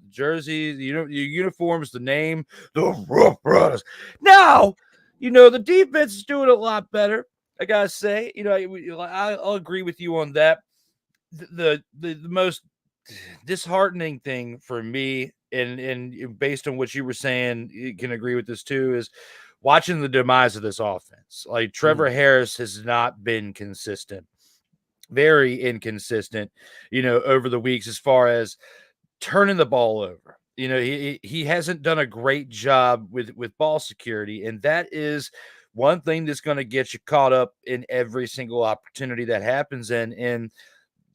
Jerseys, your uniforms, the name, the Roughriders. Now, the defense is doing a lot better. I gotta say, I'll agree with you on that. The most disheartening thing for me, and based on what you were saying, you can agree with this too, is watching the demise of this offense. Like Trevor Harris has not been consistent, very inconsistent, over the weeks as far as turning the ball over. He hasn't done a great job with ball security, and that is one thing that's going to get you caught up in every single opportunity that happens. And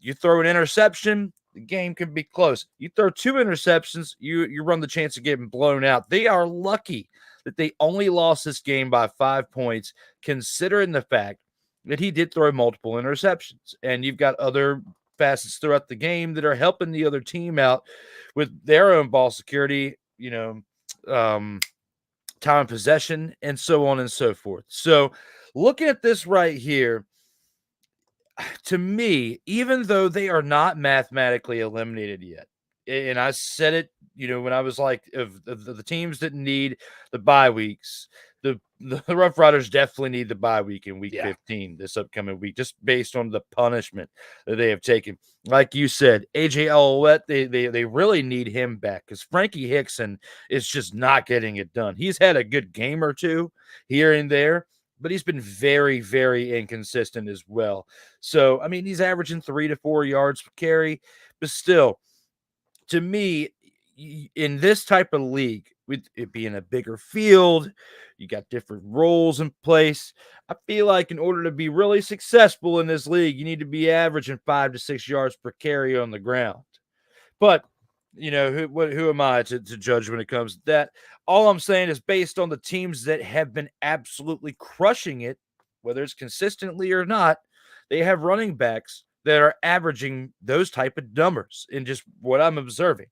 you throw an interception, the game can be close. You throw 2 interceptions, you run the chance of getting blown out. They are lucky that they only lost this game by 5 points, considering the fact that he did throw multiple interceptions. And you've got other facets throughout the game that are helping the other team out with their own ball security, time of possession, and so on and so forth. So looking at this right here, to me, even though they are not mathematically eliminated yet, and I said it, when I was like, of the teams that need the bye weeks, the Roughriders definitely need the bye week in week 15, this upcoming week, just based on the punishment that they have taken. Like you said, AJ Alouette, they really need him back because Frankie Hickson is just not getting it done. He's had a good game or two here and there, but he's been very, very inconsistent as well. So, I mean, he's averaging 3 to 4 yards per carry, but still, to me, in this type of league, with it being a bigger field, you got different roles in place. I feel like in order to be really successful in this league, you need to be averaging 5 to 6 yards per carry on the ground. But, who am I to judge when it comes to that? All I'm saying is based on the teams that have been absolutely crushing it, whether it's consistently or not, they have running backs that are averaging those type of numbers in just what I'm observing.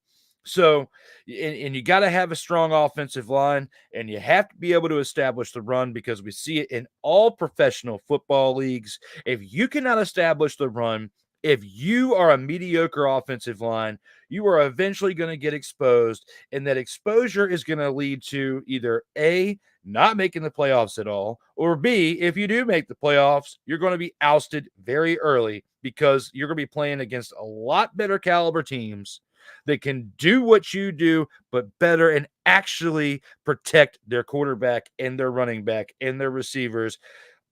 So, and you got to have a strong offensive line, and you have to be able to establish the run because we see it in all professional football leagues. If you cannot establish the run, if you are a mediocre offensive line, you are eventually going to get exposed, and that exposure is going to lead to either A, not making the playoffs at all, or B, if you do make the playoffs, you're going to be ousted very early because you're going to be playing against a lot better caliber teams that can do what you do, but better, and actually protect their quarterback and their running back and their receivers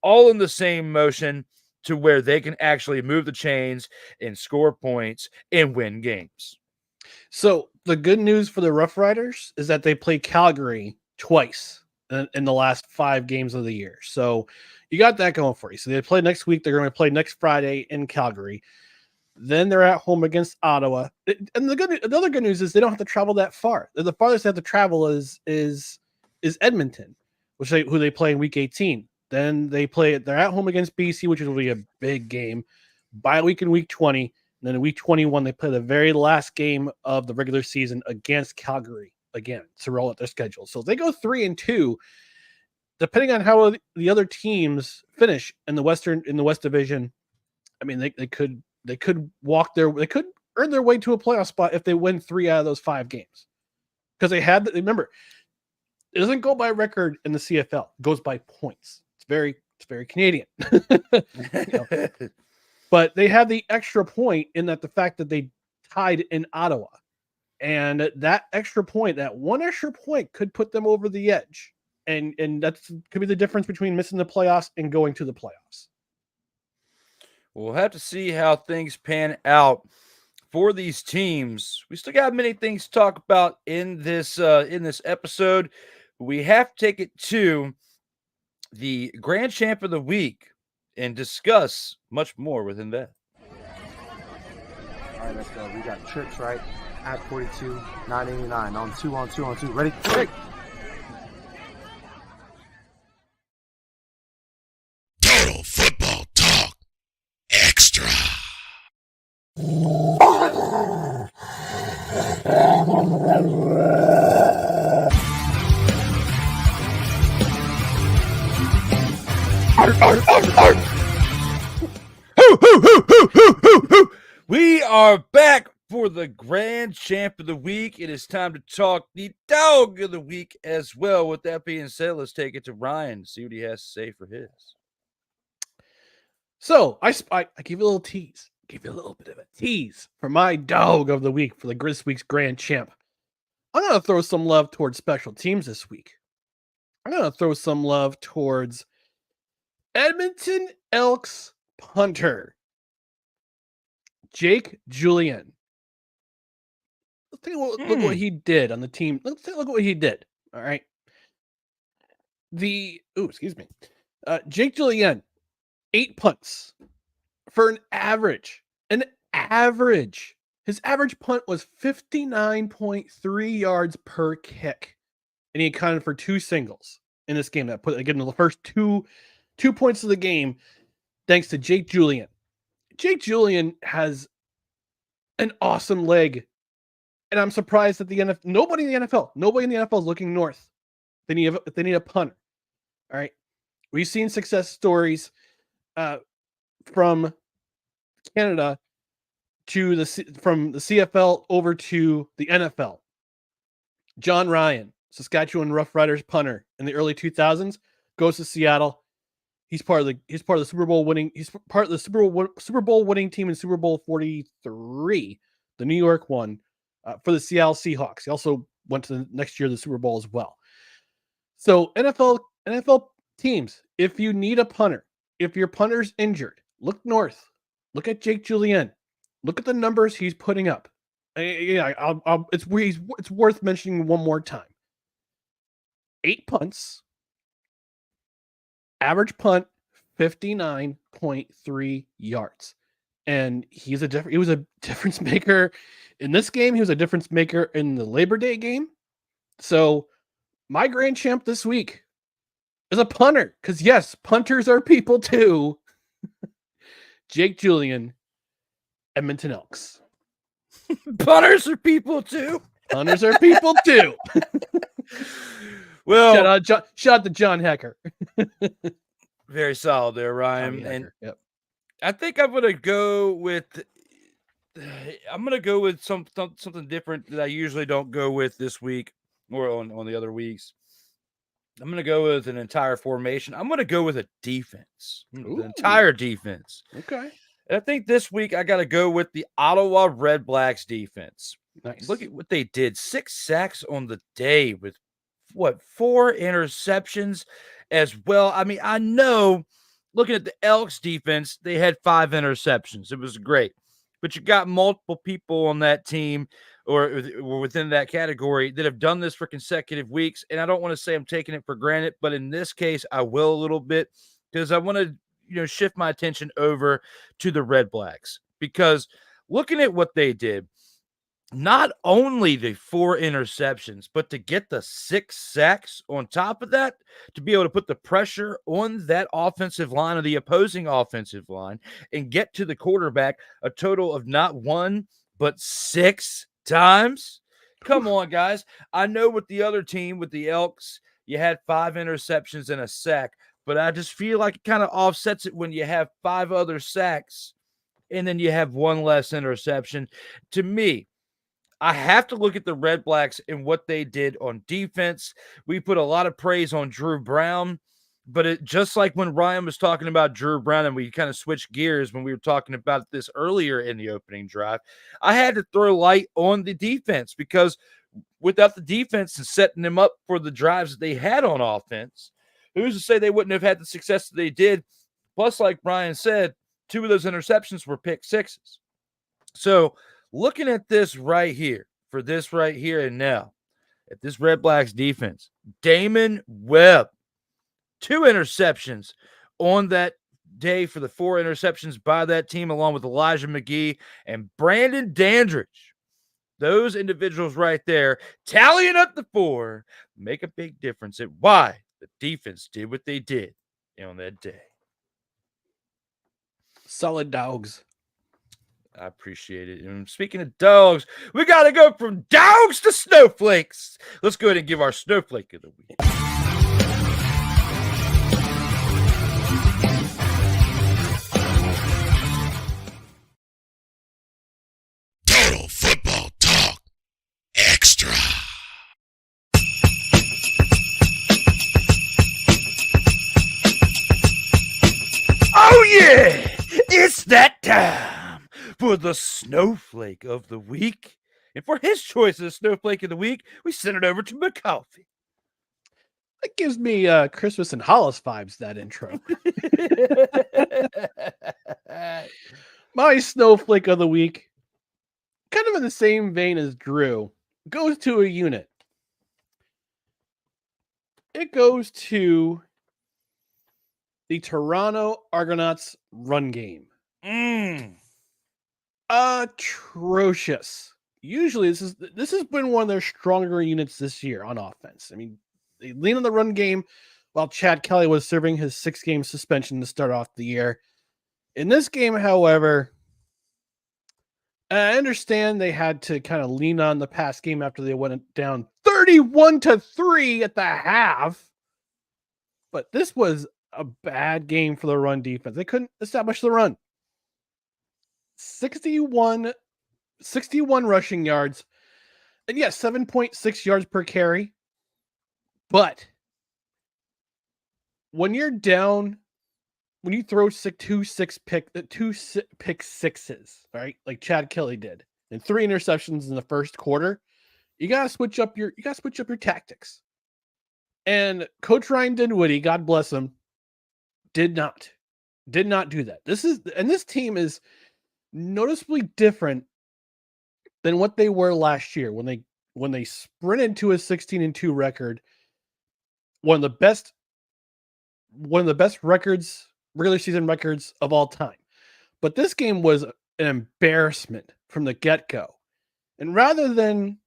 all in the same motion to where they can actually move the chains and score points and win games. So the good news for the Roughriders is that they play Calgary twice in the last 5 games of the year. So you got that going for you. So they play next week. They're going to play next Friday in Calgary. Then they're at home against Ottawa. And the other good news is they don't have to travel that far. The farthest they have to travel is is Edmonton, who they play in week 18. Then they're at home against BC, which will be a big game. Bye week in week 20. And then in week 21, they play the very last game of the regular season against Calgary again to roll out their schedule. So if they go 3-2, depending on how the other teams finish in the West Division, I mean, they could earn their way to a playoff spot if they win 3 out of those 5 games. Because remember, it doesn't go by record in the CFL. It goes by points. It's very Canadian. But they have the extra point in that the fact that they tied in Ottawa. And that one extra point could put them over the edge. And that's could be the difference between missing the playoffs and going to the playoffs. We'll have to see how things pan out for these teams. We still got many things to talk about in this episode. We have to take it to the Grand Champ of the Week and discuss much more within that. All right, let's go. We got trips right at 42, 989 on 2-on-2-on-2. Ready? Break. Total Football Talk Extra. We are back for the Grand Champ of the Week. It is time to talk the Dog of the Week as well. With that being said, let's take it to Ryan to see what he has to say for his. So I give you a little tease. Give you a little bit of a tease for my Dog of the Week for this week's Grand Champ. I'm going to throw some love towards special teams this week. I'm going to throw some love towards Edmonton Elks punter Jake Julian. Look what he did on the team. Look what he did. All right. Jake Julian, 8 punts for an average. His average punt was 59.3 yards per kick. And he accounted for 2 singles in this game that put again the first two points of the game, thanks to Jake Julian. Jake Julian has an awesome leg. And I'm surprised that nobody in the NFL is looking north. They need a punter. All right. We've seen success stories from Canada from the CFL over to the NFL. John Ryan, Saskatchewan Roughriders punter in the early 2000s, goes to Seattle. He's part of the Super Bowl winning. He's part of the Super Bowl winning team in Super Bowl 43, the New York one, for the Seattle Seahawks. He also went to the next year the Super Bowl as well. So NFL teams, if you need a punter, if your punter's injured, look north. Look at Jake Julian. Look at the numbers he's putting up. It's worth mentioning one more time. 8 punts. Average punt, 59.3 yards. And he was a difference maker in this game. He was a difference maker in the Labor Day game. So my Grand Champ this week is a punter. Because yes, punters are people too. Jake Julian, Edmonton Elks. Punters are people too. Punters are people too. Well, shout out to John Hecker. Very solid there, Ryan. And yep. I think I'm gonna go with something different that I usually don't go with this week or on the other weeks. I'm gonna go with an entire formation. I'm gonna go with a defense, the entire defense. Okay. And I think this week I got to go with the Ottawa Redblacks defense. Nice. Look at what they did. 6 sacks on the day with 4 interceptions as well. I mean, I know looking at the Elks defense, they had 5 interceptions. It was great. But you got multiple people on that team or within that category that have done this for consecutive weeks. And I don't want to say I'm taking it for granted, but in this case, I will a little bit because I want to shift my attention over to the Redblacks, because looking at what they did, not only the 4 interceptions, but to get the 6 sacks on top of that, to be able to put the pressure on that offensive line or the opposing offensive line and get to the quarterback a total of not 1, but 6 times. Come on, guys. I know with the other team, with the Elks, you had 5 interceptions and a sack, but I just feel like it kind of offsets it when you have 5 other sacks and then you have 1 less interception. To me, I have to look at the Redblacks and what they did on defense. We put a lot of praise on Drew Brown, but it just like when Ryan was talking about Drew Brown and we kind of switched gears when we were talking about this earlier in the opening drive, I had to throw light on the defense because without the defense and setting them up for the drives that they had on offense, who's to say they wouldn't have had the success that they did? Plus, like Ryan said, 2 of those interceptions were pick sixes. So, looking at this right here, for this right here and now, at this Redblacks defense, Damon Webb, 2 interceptions on that day for the 4 interceptions by that team, along with Elijah McGee and Brandon Dandridge. Those individuals right there, tallying up the 4, make a big difference at why the defense did what they did on that day. Solid dogs. I appreciate it. And speaking of dogs, we got to go from dogs to snowflakes. Let's go ahead and give our snowflake of the week. Total Football Talk Extra. Oh, yeah! It's that time for the snowflake of the week. And for his choice of the snowflake of the week, we send it over to McCarthy. That gives me Christmas and Hollis vibes, that intro. My snowflake of the week, kind of in the same vein as Drew, goes to a unit. It goes to the Toronto Argonauts run game. Atrocious. Usually this has been one of their stronger units this year on offense. I mean, they lean on the run game while Chad Kelly was serving his 6-game suspension to start off the year. In this game, however, I understand they had to kind of lean on the pass game after they went down 31-3 at the half. But this was a bad game for the run defense. They couldn't establish the run. 61 rushing yards. And yes, 7.6 yards per carry. But when you're down, when you throw two pick sixes, right? Like Chad Kelly did, and 3 interceptions in the first quarter, you gotta switch up your tactics. And Coach Ryan Dinwiddie, God bless him, did not do that. This team is noticeably different than what they were last year when they sprinted to a 16-2 record. One of the best records, regular season records of all time. But this game was an embarrassment from the get-go. And rather than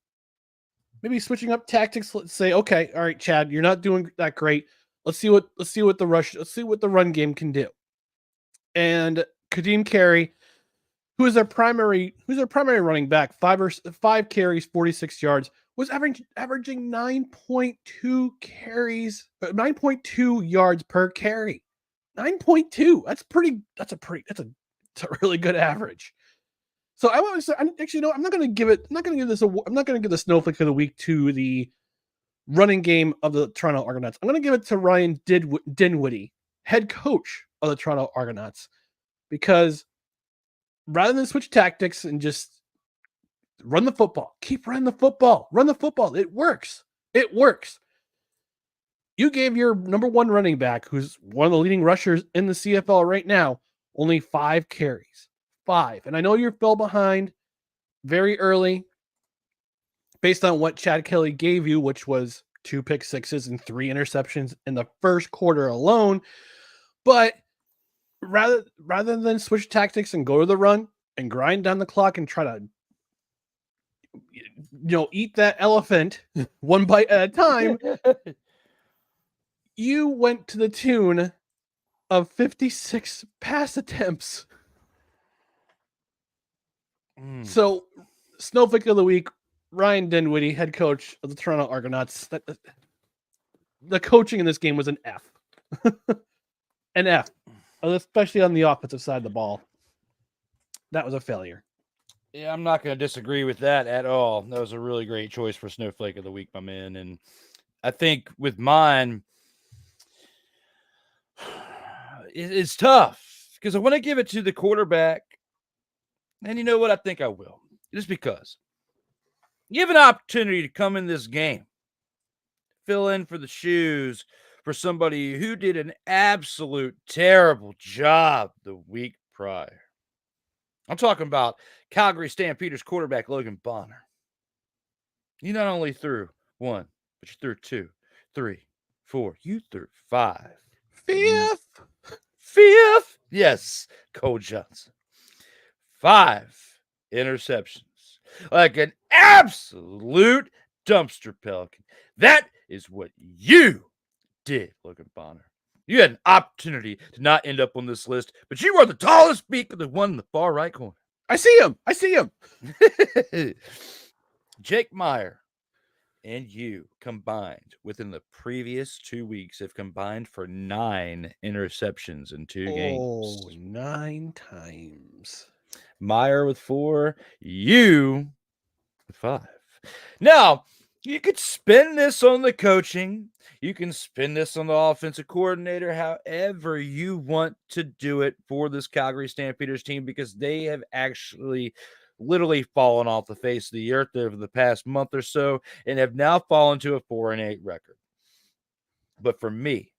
maybe switching up tactics, let's say, okay, all right, Chad, you're not doing that great. Let's see what the run game can do. And Kadeem Carey, who is their primary running back, 5 carries, 46 yards, was averaging 9.2 carries, 9.2 yards per carry. 9.2. That's a really good average. So I'm not going to give the snowflake of the week to the running game of the Toronto Argonauts. I'm going to give it to Ryan Dinwiddie, head coach of the Toronto Argonauts, because rather than switch tactics and just run the football, keep running the football, run the football. It works. You gave your number 1 running back, who's one of the leading rushers in the CFL right now, only 5 carries. 5. And I know you fell behind very early based on what Chad Kelly gave you, which was 2 pick sixes and 3 interceptions in the first quarter alone. But rather than switch tactics and go to the run and grind down the clock and try to eat that elephant one bite at a time. You went to the tune of 56 pass attempts. So, Snowflake of the Week, Ryan Dinwiddie, head coach of the Toronto Argonauts. The coaching in this game was an F. An F, especially on the offensive side of the ball. That was a failure. Yeah, I'm not going to disagree with that at all. That was a really great choice for Snowflake of the Week, my man. And I think with mine, it's tough because I want to give it to the quarterback. And you know what? I think I will. Just because you have an opportunity to come in this game, fill in for the shoes for somebody who did an absolute terrible job the week prior. I'm talking about Calgary Stampeders quarterback Logan Bonner. You not only threw 1, but you threw 2, 3, 4. You threw 5. Fifth. Yes, Cole Johnson. 5 interceptions. Like an absolute dumpster pelican. That is what you did, Logan Bonner. You had an opportunity to not end up on this list, but you are the tallest beak of the one in the far right corner. I see him. Jake Meyer and you combined within the previous 2 weeks have combined for 9 interceptions in 2 games. Oh, 9 times. Meyer with 4, you with 5. Now, you could spin this on the coaching. You can spin this on the offensive coordinator, however you want to do it for this Calgary Stampeders team, because they have actually literally fallen off the face of the earth over the past month or so and have now fallen to a 4-8 record. But for me,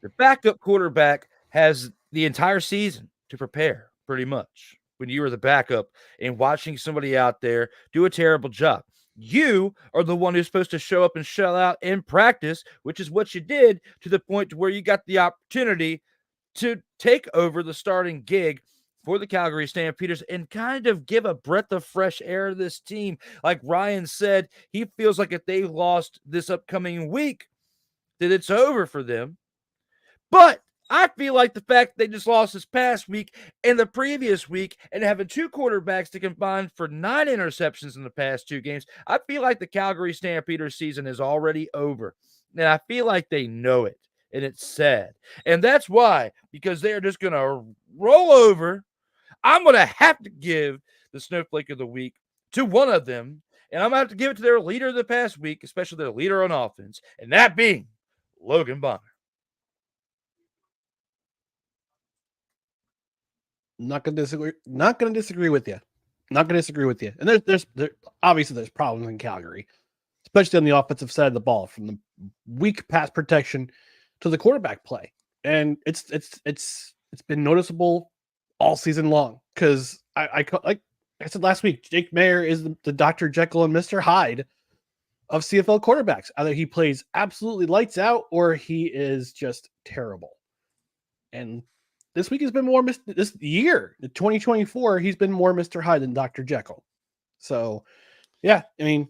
the backup quarterback has the entire season to prepare pretty much when you are the backup and watching somebody out there do a terrible job. You are the one who's supposed to show up and shell out in practice, which is what you did, to the point to where you got the opportunity to take over the starting gig for the Calgary Stampeders and kind of give a breath of fresh air to this team. Like Ryan said, he feels like if they lost this upcoming week, that it's over for them. But I feel like the fact they just lost this past week and the previous week and having 2 quarterbacks to combine for 9 interceptions in the past 2 games, I feel like the Calgary Stampeders season is already over. And I feel like they know it. And it's sad. And that's why, because they're just going to roll over, I'm going to have to give the Snowflake of the Week to one of them. And I'm going to have to give it to their leader of the past week, especially their leader on offense. And that being Logan Bonner. Not gonna disagree with you. And there's obviously there's problems in Calgary, especially on the offensive side of the ball, from the weak pass protection to the quarterback play. And it's been noticeable all season long. Because like I said last week, Jake Meyer is the Dr. Jekyll and Mr. Hyde of CFL quarterbacks. Either he plays absolutely lights out or he is just terrible. And this week has been more this year, 2024, he's been more Mr. Hyde than Dr. Jekyll. So, yeah, I mean,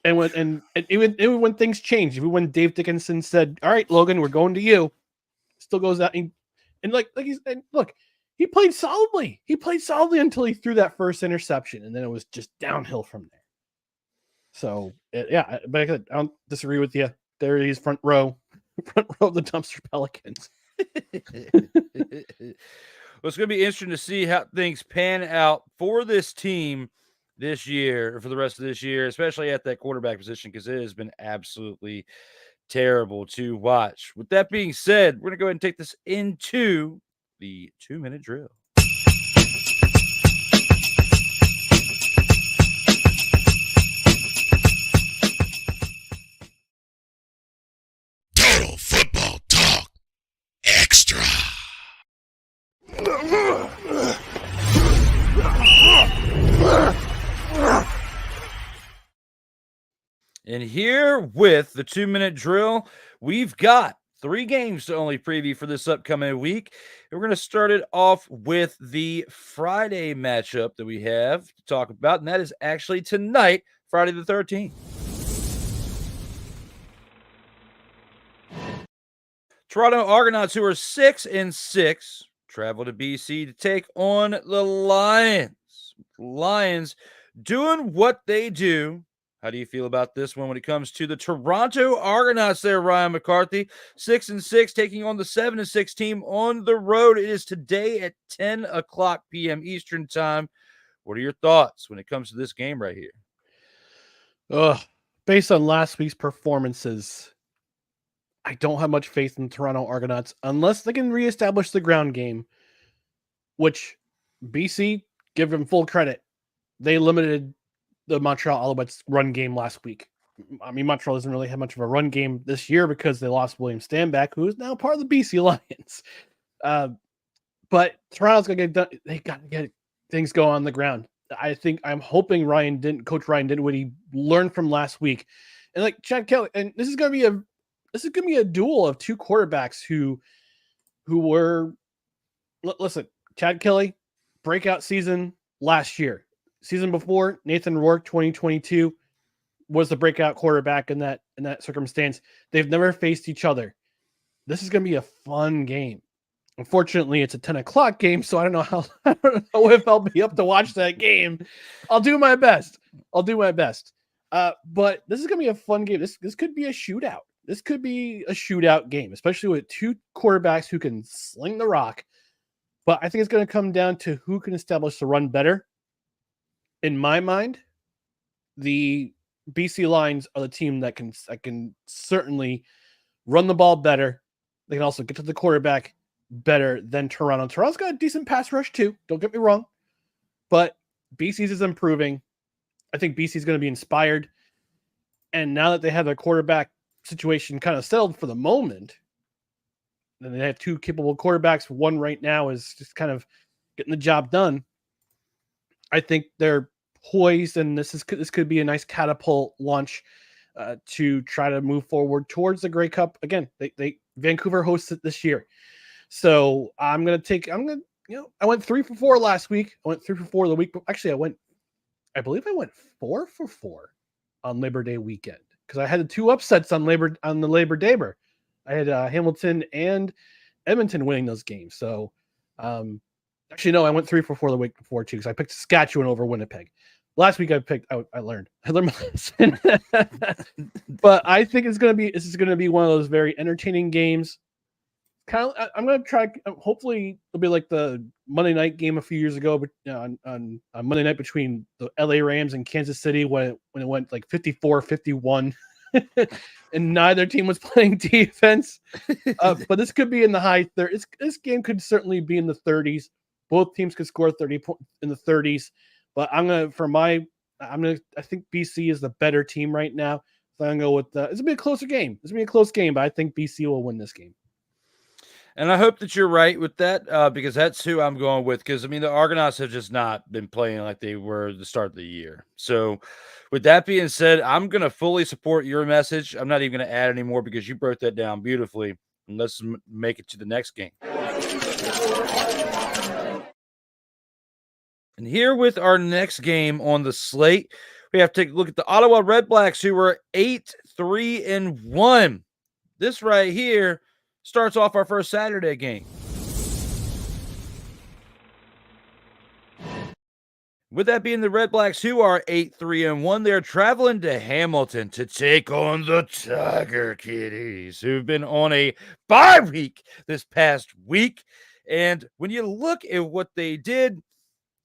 and even when things change, even when Dave Dickinson said, "All right, Logan, we're going to you," still goes out and look, he played solidly. He played solidly until he threw that first interception, and then it was just downhill from there. So, yeah, but I don't disagree with you. There he is, front row of the dumpster Pelicans. Well, it's going to be interesting to see how things pan out for this team this year, or for the rest of this year, especially at that quarterback position, because it has been absolutely terrible to watch. With that being said, we're going to go ahead and take this into the 2-minute drill. Total Football Talk Extra. And here with the 2-minute drill, we've got 3 games to only preview for this upcoming week. And we're going to start it off with the Friday matchup that we have to talk about, and that is actually tonight, Friday the 13th. Toronto Argonauts, who are 6-6, travel to BC to take on the Lions. Lions doing what they do. How do you feel about this one when it comes to the Toronto Argonauts there, Ryan McCarthy? 6-6, taking on the 7-6 team on the road. It is today at 10 o'clock p.m. Eastern time. What are your thoughts when it comes to this game right here? Based on last week's performances, I don't have much faith in the Toronto Argonauts unless they can reestablish the ground game, which BC, give them full credit. They limited the Montreal Alouettes run game last week. I mean, Montreal doesn't really have much of a run game this year because they lost William Stanback, who is now part of the BC Lions. But Toronto's going to get done. They got to get things going on the ground. I'm hoping Coach Ryan Dinwiddie learned from last week. And like Chad Kelly, and this is going to be a duel of two quarterbacks who were, listen, Chad Kelly, breakout season last year. Season before, Nathan Rourke, 2022, was the breakout quarterback in that circumstance. They've never faced each other. This is going to be a fun game. Unfortunately, it's a 10 o'clock game, so I don't know if I'll be up to watch that game. I'll do my best. But this is going to be a fun game. This could be a shootout. This could be a shootout game, especially with two quarterbacks who can sling the rock. But I think it's going to come down to who can establish the run better. In my mind, the BC Lions are the team that can certainly run the ball better. They can also get to the quarterback better than Toronto. Toronto's got a decent pass rush too. Don't get me wrong. But BC's is improving. I think BC's going to be inspired. And now that they have their quarterback situation kind of settled for the moment, and they have two capable quarterbacks. One right now is just kind of getting the job done. I think they're poised, and this could be a nice catapult launch to try to move forward towards the Grey Cup. Again, they Vancouver hosts it this year. So I went 3 for 4 last week. I went 3 for 4 the week. Actually, I believe I went 4 for 4 on Labor Day weekend because I had the 2 upsets on the Labor Day. I had Hamilton and Edmonton winning those games. So actually, no, I went 3 for 4 the week before too because I picked Saskatchewan over Winnipeg. Last week I learned my lesson. But I think this is gonna be one of those very entertaining games. I'm gonna try. Hopefully, it'll be like the Monday night game a few years ago, but on Monday night between the LA Rams and Kansas City when it went like 54-51, and neither team was playing defense. But this could be in the high 30s. This game could certainly be in the 30s. Both teams could score 30 points in the 30s. But I think BC is the better team right now. So I'm gonna go with it's gonna be a closer game. It's gonna be a close game, but I think BC will win this game. And I hope that you're right with that because that's who I'm going with. Because, I mean, the Argonauts have just not been playing like they were at the start of the year. So, with that being said, I'm going to fully support your message. I'm not even going to add anymore because you broke that down beautifully. And let's make it to the next game. And here with our next game on the slate, we have to take a look at the Ottawa Redblacks, who were 8-3-1. This right here starts off our first Saturday game. With that being the Redblacks, who are 8-3-1, they're traveling to Hamilton to take on the Tiger Kitties, who've been on a bye week this past week. And when you look at what they did,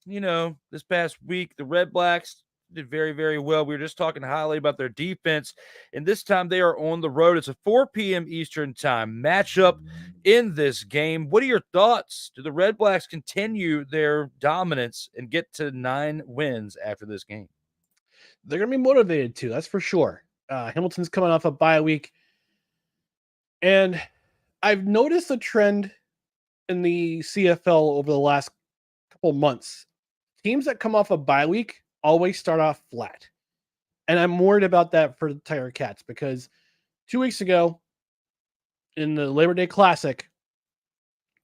this past week, the Redblacks did very, very well. We were just talking highly about their defense, and this time they are on the road. It's a 4 p.m. Eastern time matchup in this game. What are your thoughts? Do the Redblacks continue their dominance and get to 9 wins after this game? They're going to be motivated to, that's for sure. Hamilton's coming off a bye week, and I've noticed a trend in the CFL over the last couple months. Teams that come off a bye week always start off flat. And I'm worried about that for the Tiger Cats because 2 weeks ago, in the Labor Day Classic,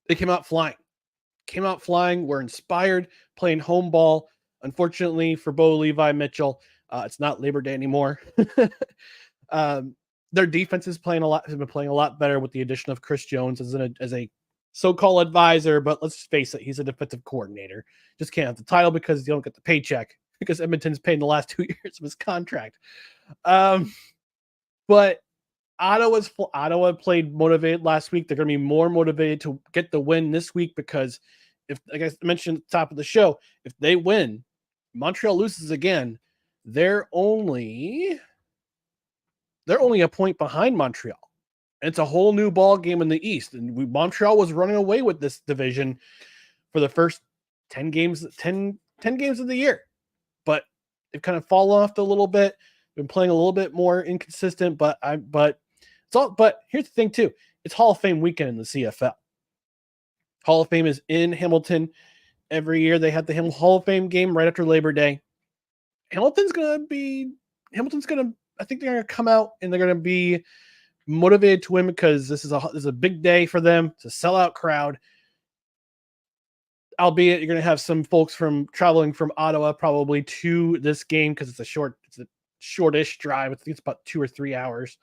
they came out flying. Were inspired, playing home ball. Unfortunately for Bo Levi Mitchell, it's not Labor Day anymore. Their defense has been playing a lot better with the addition of Chris Jones as a so-called advisor, but let's face it, he's a defensive coordinator. Just can't have the title because you don't get the paycheck because Edmonton's paying the last 2 years of his contract. But Ottawa played motivated last week. They're going to be more motivated to get the win this week because if, like I mentioned at the top of the show, if they win, Montreal loses again, they're only a point behind Montreal. And it's a whole new ball game in the East. And Montreal was running away with this division for the first 10 games of the year. But they've kind of fallen off a little bit. Been playing a little bit more inconsistent, but here's the thing too. It's Hall of Fame weekend in the CFL. Hall of Fame is in Hamilton. Every year they have the Hall of Fame game right after Labor Day. I think they're going to come out and they're going to be motivated to win because this is a big day for them. It's a sellout crowd. Albeit you're going to have some folks traveling from Ottawa probably to this game because it's a shortish drive. I think it's about 2 or 3 hours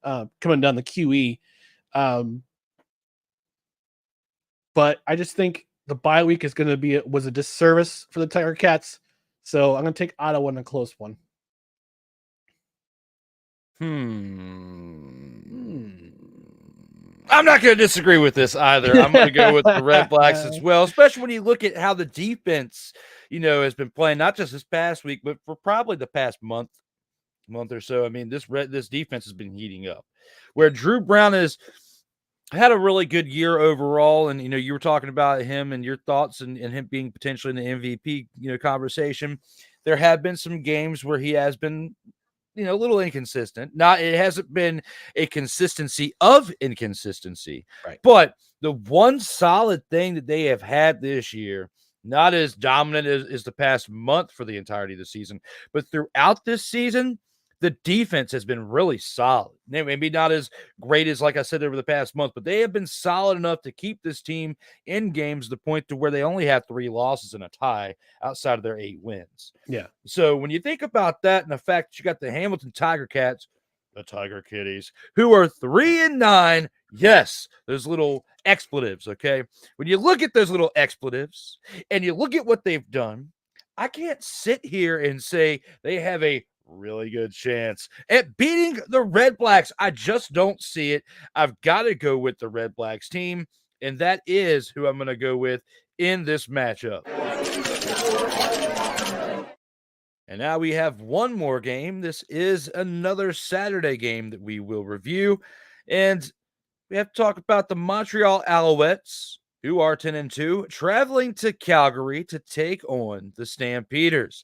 coming down the QE. But I just think the bye week is going to was a disservice for the Tiger Cats. So I'm going to take Ottawa in a close one. I'm not going to disagree with this either. I'm going to go with the Redblacks as well, especially when you look at how the defense, has been playing, not just this past week, but for probably the past month or so. I mean, this defense has been heating up. Where Drew Brown has had a really good year overall, and you were talking about him and your thoughts and him being potentially in the MVP, conversation. There have been some games where he has been a little inconsistent. It hasn't been a consistency of inconsistency, right? But the one solid thing that they have had this year, not as dominant as the past month for the entirety of the season, but throughout this season, the defense has been really solid. Maybe not as great as, like I said, over the past month, but they have been solid enough to keep this team in games to the point to where they only have 3 losses and a tie outside of their 8 wins. Yeah. So when you think about that and the fact that you got the Hamilton Tiger Cats, the Tiger Kitties, who are 3-9, yes, those little expletives, okay? When you look at those little expletives and you look at what they've done, I can't sit here and say they have a really good chance at beating the Redblacks. I just don't see it. I've got to go with the Redblacks team, and that is who I'm going to go with in this matchup. And now we have one more game. This is another Saturday game that we will review, and we have to talk about the Montreal Alouettes, who are 10-2, traveling to Calgary to take on the Stampeders.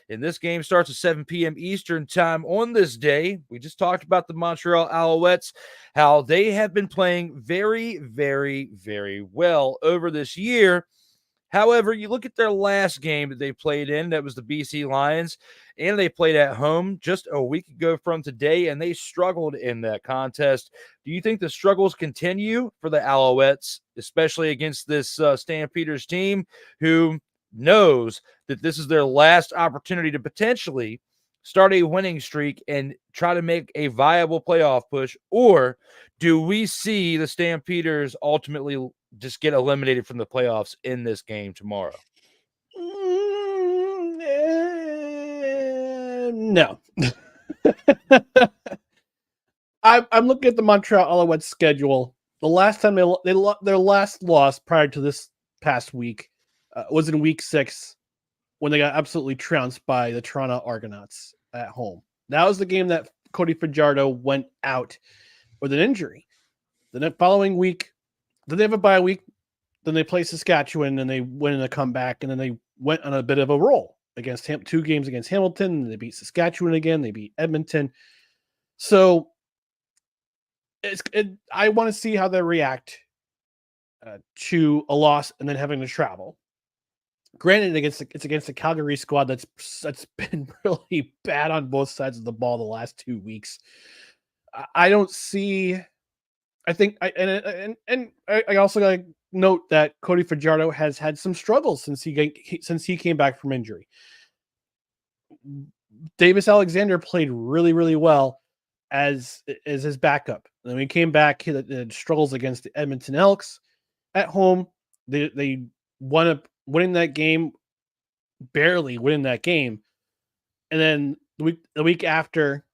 And this game starts at 7 p.m. Eastern time on this day. We just talked about the Montreal Alouettes, how they have been playing very, very, very well over this year. However, you look at their last game that they played in, that was the BC Lions, and they played at home just a week ago from today, and they struggled in that contest. Do you think the struggles continue for the Alouettes, especially against this Stampeders team, who knows that this is their last opportunity to potentially start a winning streak and try to make a viable playoff push? Or do we see the Stampeders ultimately just get eliminated from the playoffs in this game tomorrow? No. I'm looking at the Montreal Alouettes schedule. The last time their last loss prior to this past week was in week 6 when they got absolutely trounced by the Toronto Argonauts at home. That was the game that Cody Fajardo went out with an injury. The following week, then they have a bye week. Then they play Saskatchewan and they win in a comeback. And then they went on a bit of a roll against 2 games against Hamilton. They beat Saskatchewan again. They beat Edmonton. So I want to see how they react to a loss and then having to travel. Granted, it's against the Calgary squad that's been really bad on both sides of the ball the last 2 weeks. I don't see I think I also got to note that Cody Fajardo has had some struggles since he came back from injury. Davis Alexander played really, really well as his backup. And when he came back, he had struggles against the Edmonton Elks at home. They wound up winning that game, barely winning that game. And then the week after,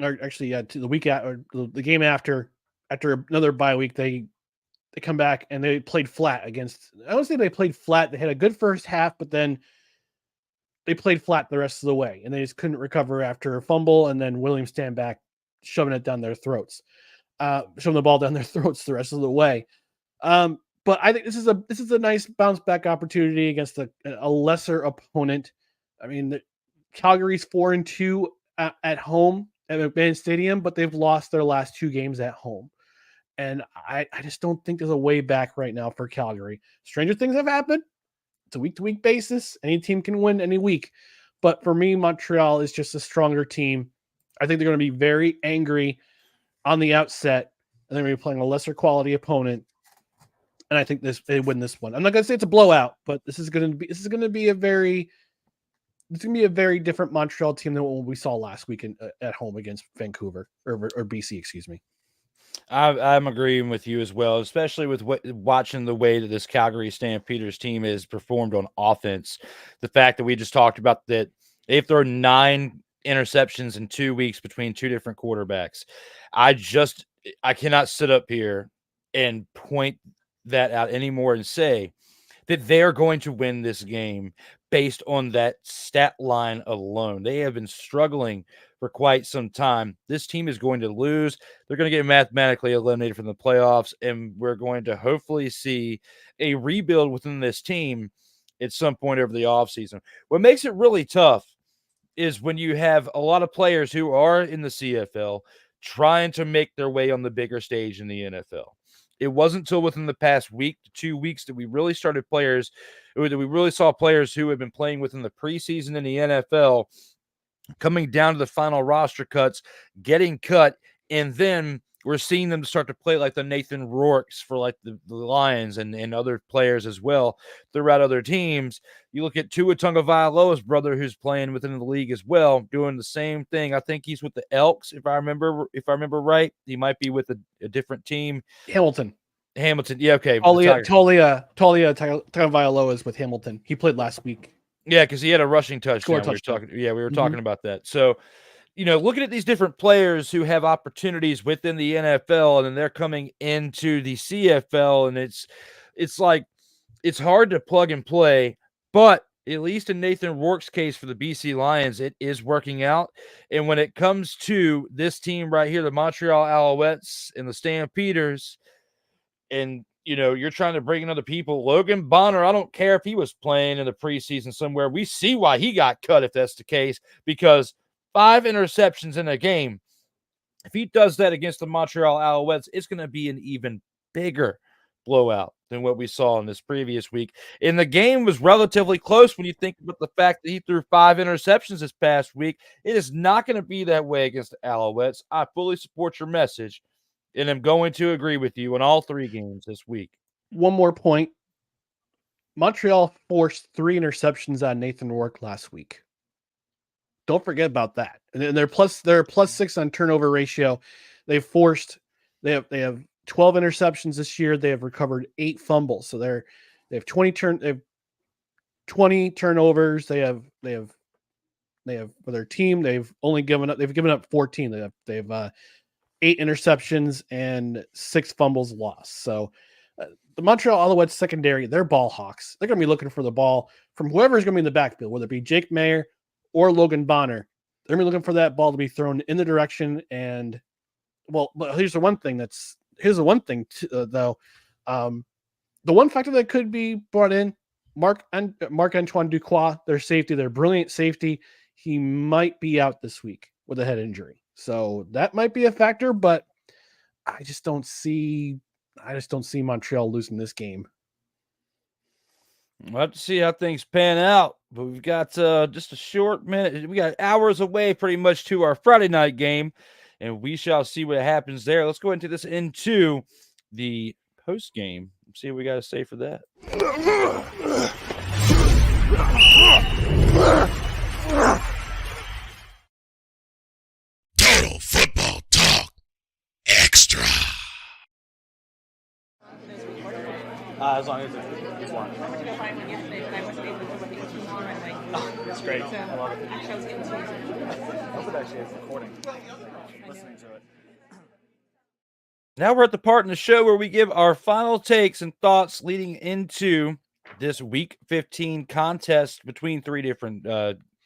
or actually, yeah, the week or the game after another bye week, they come back and they played flat against. I don't say they played flat. They had a good first half, but then they played flat the rest of the way, and they just couldn't recover after a fumble, and then William Stanback shoving it down their throats, shoving the ball down their throats the rest of the way. But I think this is a nice bounce back opportunity against a lesser opponent. I mean, Calgary's 4-2 at home at McMahon Stadium, but they've lost their last 2 games at home. And I just don't think there's a way back right now for Calgary. Stranger things have happened. It's a week-to-week basis. Any team can win any week. But for me, Montreal is just a stronger team. I think they're going to be very angry on the outset, and they're going to be playing a lesser quality opponent. And I think they win this one. I'm not going to say it's a blowout, but this is going to be a very different Montreal team than what we saw last week at home against Vancouver or BC, excuse me. I'm agreeing with you as well, especially with watching the way that this Calgary Stampeders team has performed on offense. The fact that we just talked about that they've thrown 9 interceptions in 2 weeks between 2 different quarterbacks. I cannot sit up here and point that out anymore and say that they're going to win this game based on that stat line alone. They have been struggling for quite some time. This team is going to lose. They're going to get mathematically eliminated from the playoffs, and we're going to hopefully see a rebuild within this team at some point over the offseason. What makes it really tough is when you have a lot of players who are in the CFL trying to make their way on the bigger stage in the NFL. It wasn't until within the past week to 2 weeks that we really saw players who had been playing within the preseason in the NFL coming down to the final roster cuts, getting cut, and then we're seeing them start to play like the Nathan Rourkes for like the Lions and other players as well throughout other teams. You look at Tua Tagovailoa's brother, who's playing within the league as well, doing the same thing. I think he's with the Elks, if I remember right. He might be with a different team. Hamilton. Yeah, okay. Talia Tagovailoa is with Hamilton. He played last week. Yeah, because he had a rushing touchdown. We were talking about that. So, looking at these different players who have opportunities within the NFL, and then they're coming into the CFL, and it's like it's hard to plug and play, but at least in Nathan Rourke's case for the BC Lions, it is working out. And when it comes to this team right here, the Montreal Alouettes and the Stampeders, and you're trying to bring in other people. Logan Bonner, I don't care if he was playing in the preseason somewhere. We see why he got cut if that's the case, because 5 interceptions in a game. If he does that against the Montreal Alouettes, it's going to be an even bigger blowout than what we saw in this previous week. And the game was relatively close when you think about the fact that he threw 5 interceptions this past week. It is not going to be that way against the Alouettes. I fully support your message, and I'm going to agree with you on all 3 games this week. One more point. Montreal forced 3 interceptions on Nathan Rourke last week. Don't forget about that. And they're +6 on turnover ratio. They have 12 interceptions this year. They have recovered 8 fumbles. So they have 20 turnovers. They have for their team, they've given up 14. They have 8 interceptions and 6 fumbles lost. So the Montreal Alouettes secondary, they're ball hawks. They're going to be looking for the ball from whoever's going to be in the backfield, whether it be Jake Mayer or Logan Bonner. They're going to be looking for that ball to be thrown in the direction. And but here's the one thing though. The one factor that could be brought in, Marc-Antoine Ducroix, their safety, their brilliant safety, he might be out this week with a head injury. So that might be a factor, but I just don't see Montreal losing this game. We'll have to see how things pan out, but we've got just a short minute. We got hours away pretty much to our Friday night game, and we shall see what happens there. Let's go into the post game. See what we got to say for that. Total Football Talk Extra. As long as it's one. It's great. I love it. I hope it actually is recording. Listening to it. Now we're at the part in the show where we give our final takes and thoughts leading into this Week 15 contest between three different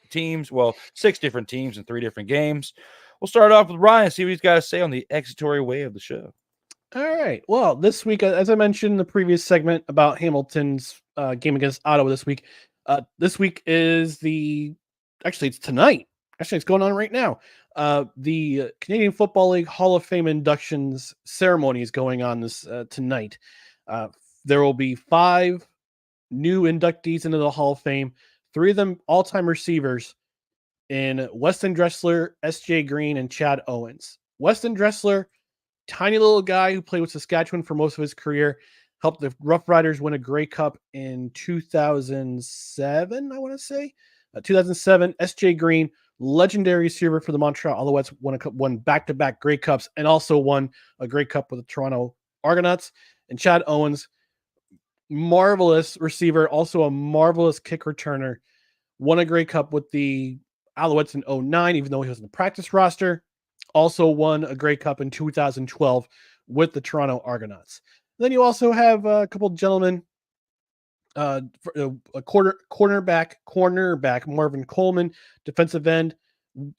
teams. Well, 6 different teams and 3 different games. We'll start off with Ryan, see what he's got to say on the excitorry way of the show. All right. Well, this week, as I mentioned in the previous segment about Hamilton's game against Ottawa this week is it's tonight. Actually, it's going on right now. The Canadian Football League Hall of Fame inductions ceremony is going on this tonight. There will be 5 new inductees into the Hall of Fame, 3 of them all-time receivers in Weston Dressler, S.J. Green, and Chad Owens. Weston Dressler, tiny little guy who played with Saskatchewan for most of his career, helped the Roughriders win a Grey Cup in 2007, I want to say. 2007, S.J. Green, legendary receiver for the Montreal Alouettes, won back-to-back Grey Cups and also won a Grey Cup with the Toronto Argonauts. And Chad Owens, marvelous receiver, also a marvelous kick returner, won a Grey Cup with the Alouettes in 2009, even though he was in the practice roster. Also won a Grey Cup in 2012 with the Toronto Argonauts. Then you also have a couple of gentlemen, a cornerback Marvin Coleman, defensive end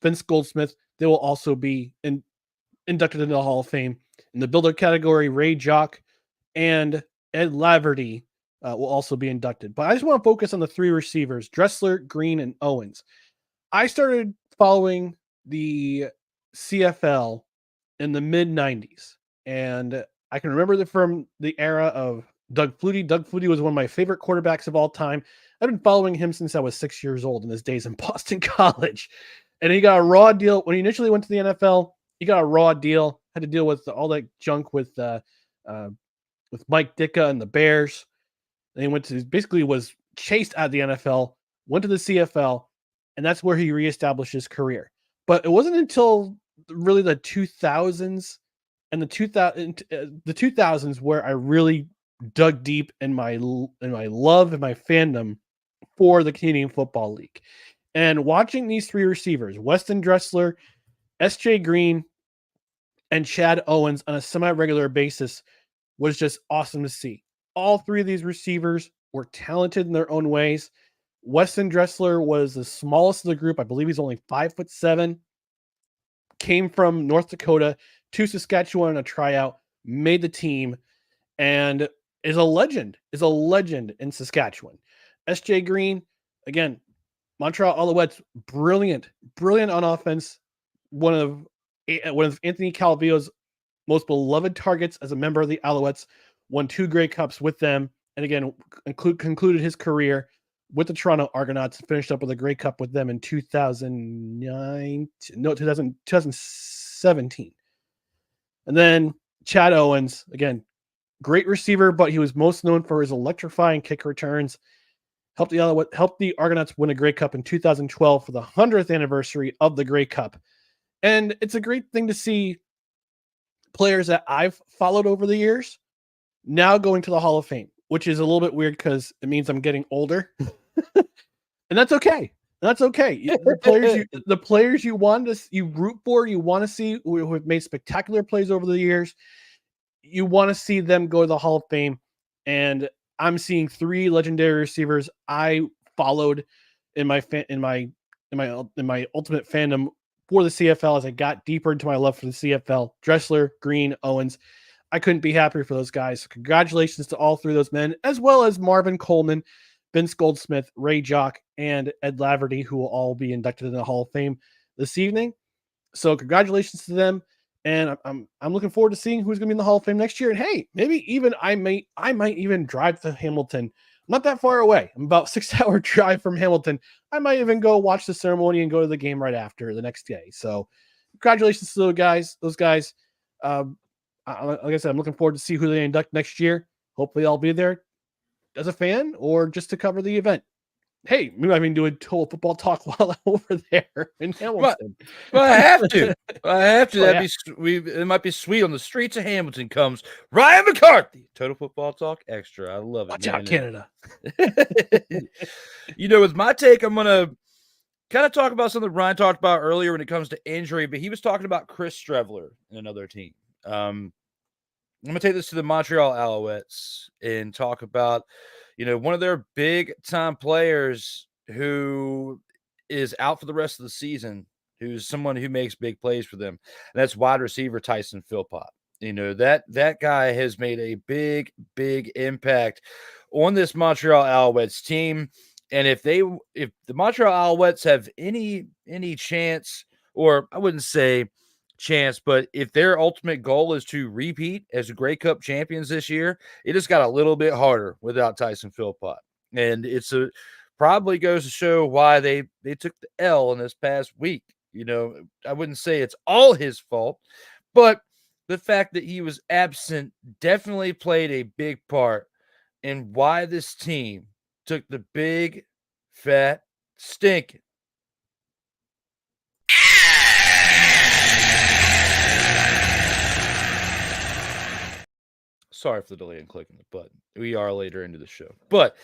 Vince Goldsmith. They will also be inducted into the Hall of Fame. In the builder category, Ray Jock and Ed Laverty will also be inducted. But I just want to focus on the 3 receivers, Dressler, Green, and Owens. I started following the CFL in the mid-90s, and I can remember from the era of Doug Flutie. Doug Flutie was one of my favorite quarterbacks of all time. I've been following him since I was 6 years old in his days in Boston College. And he got a raw deal. When he initially went to the NFL, he got a raw deal, had to deal with all that junk with Mike Ditka and the Bears. And he basically was chased out of the NFL, went to the CFL, and that's where he reestablished his career. But it wasn't until really the 2000s and the 2000s where I really dug deep in my love and my fandom for the Canadian Football League. And watching these 3 receivers, Weston Dressler, S.J. Green, and Chad Owens on a semi-regular basis was just awesome to see. All 3 of these receivers were talented in their own ways. Weston Dressler was the smallest of the group. I believe he's only 5'7". Came from North Dakota to Saskatchewan on a tryout, made the team, and is a legend in Saskatchewan. S.J. Green, again, Montreal Alouettes, brilliant on offense. One of Anthony Calvillo's most beloved targets as a member of the Alouettes, won 2 Grey Cups with them, and again, concluded his career with the Toronto Argonauts, finished up with a Grey Cup with them in 2017. And then Chad Owens, again, great receiver, but he was most known for his electrifying kick returns. Helped the Argonauts win a Grey Cup in 2012 for the 100th anniversary of the Grey Cup. And it's a great thing to see players that I've followed over the years now going to the Hall of Fame, which is a little bit weird because it means I'm getting older. And that's okay. That's okay. The players you root for, you want to see, who have made spectacular plays over the years, you want to see them go to the Hall of Fame. And I'm seeing 3 legendary receivers I followed in my ultimate fandom for the CFL as I got deeper into my love for the CFL. Dressler, Green, Owens. I couldn't be happier for those guys. Congratulations to all 3 of those men, as well as Marvin Coleman, Vince Goldsmith, Ray Jock, and Ed Laverty, who will all be inducted in the Hall of Fame this evening. So congratulations to them. And I'm looking forward to seeing who's going to be in the Hall of Fame next year. And hey, maybe even I might even drive to Hamilton. I'm not that far away. I'm about 6-hour drive from Hamilton. I might even go watch the ceremony and go to the game right after the next day. So congratulations to those guys. Like I said, I'm looking forward to see who they induct next year. Hopefully I'll be there as a fan or just to cover the event. Hey, maybe I can do a Total Football Talk while I'm over there in Hamilton. Well, I have to. Oh, That'd be it might be sweet. On the streets of Hamilton comes Ryan McCarthy. Total Football Talk Extra. I love it. Watch out, Canada. With my take, I'm gonna kind of talk about something Ryan talked about earlier when it comes to injury, but he was talking about Chris Streveler in another team. I'm gonna take this to the Montreal Alouettes and talk about one of their big time players who is out for the rest of the season, who's someone who makes big plays for them. And that's wide receiver Tyson Philpott. That guy has made a big, big impact on this Montreal Alouettes team. And if the Montreal Alouettes have any chance, or I wouldn't say chance, but if their ultimate goal is to repeat as Grey Cup champions this year, it just got a little bit harder without Tyson Philpott. And probably goes to show why they took the L in this past week. I wouldn't say it's all his fault, but the fact that he was absent definitely played a big part in why this team took the big, fat stinking. Sorry for the delay in clicking the button. We are later into the show. But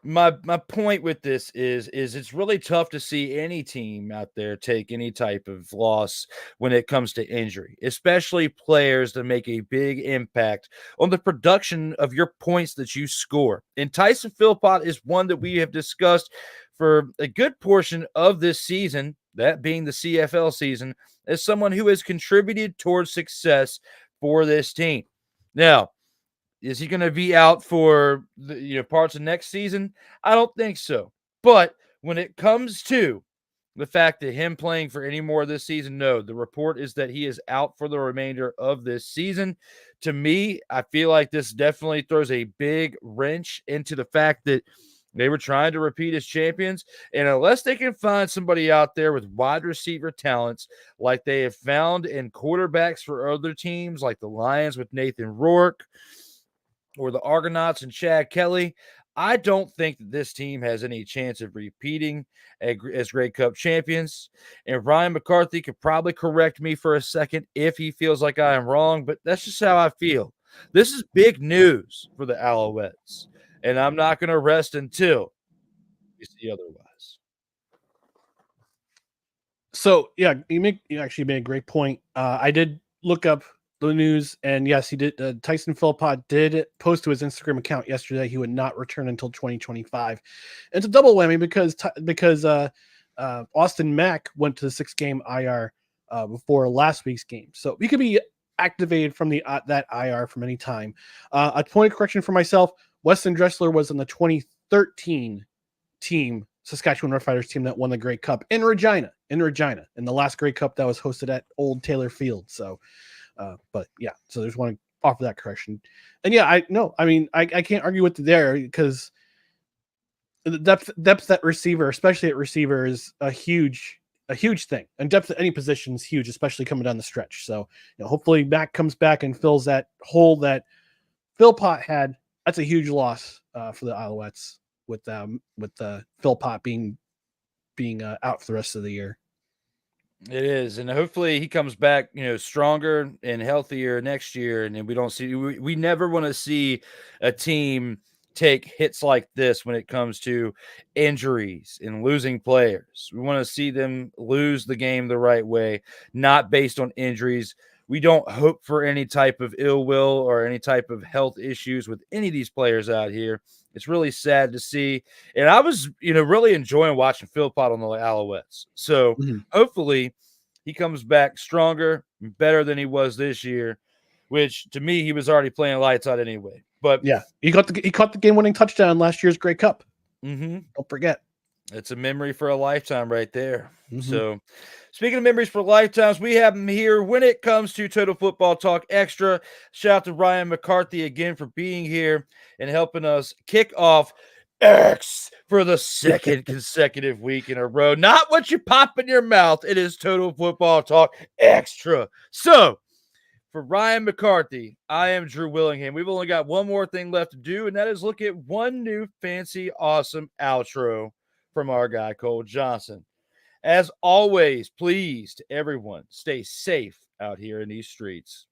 my point with this is it's really tough to see any team out there take any type of loss when it comes to injury, especially players that make a big impact on the production of your points that you score. And Tyson Philpott is one that we have discussed for a good portion of this season, that being the CFL season, as someone who has contributed towards success for this team. Now, is he going to be out for the parts of next season? I don't think so. But when it comes to the fact that him playing for any more this season, no, the report is that he is out for the remainder of this season. To me, I feel like this definitely throws a big wrench into the fact that they were trying to repeat as champions. And unless they can find somebody out there with wide receiver talents like they have found in quarterbacks for other teams, like the Lions with Nathan Rourke, or the Argonauts and Chad Kelly, I don't think that this team has any chance of repeating as Grey Cup champions. And Ryan McCarthy could probably correct me for a second if he feels like I am wrong, but that's just how I feel. This is big news for the Alouettes, and I'm not going to rest until we see otherwise. So, yeah, you actually made a great point. I did look up the news, and yes, he did. Tyson Philpott did post to his Instagram account yesterday he would not return until 2025. It's a double whammy because Austin Mack went to the 6-game IR before last week's game, so he could be activated from that IR from any time. A point of correction for myself: Weston Dressler was on the 2013 team, Saskatchewan Roughriders team that won the Grey Cup in Regina, in the last Grey Cup that was hosted at Old Taylor Field. So. But yeah, so there's one to offer that correction. And yeah, I can't argue with it there because the depth at receiver, especially at receiver, is a huge thing. And depth at any position is huge, especially coming down the stretch. So hopefully Mac comes back and fills that hole that Philpott had. That's a huge loss for the Alouettes with Philpott being out for the rest of the year. It is, and hopefully he comes back, stronger and healthier next year. And then we never want to see a team take hits like this when it comes to injuries and losing players. We want to see them lose the game the right way, not based on injuries. We don't hope for any type of ill will or any type of health issues with any of these players out here. It's really sad to see. And I was, really enjoying watching Philpott on the Alouettes. So hopefully he comes back stronger and better than he was this year, which to me, he was already playing lights out anyway. But yeah, he caught the game-winning touchdown last year's Grey Cup. Don't forget. It's a memory for a lifetime right there. So speaking of memories for lifetimes, we have them here when it comes to Total Football Talk Extra. Shout out to Ryan McCarthy again for being here and helping us kick off X for the second consecutive week in a row. Not what you pop in your mouth. It is Total Football Talk Extra. So, for Ryan McCarthy, I am Drew Willingham. We've only got one more thing left to do, and that is look at one new fancy, awesome outro from our guy, Cole Johnson. As always, please, to everyone, stay safe out here in these streets.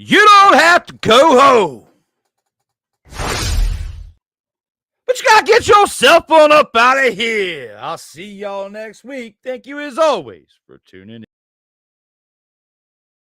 You don't have to go home, but you got to get your cell phone up out of here. I'll see y'all next week. Thank you as always for tuning in.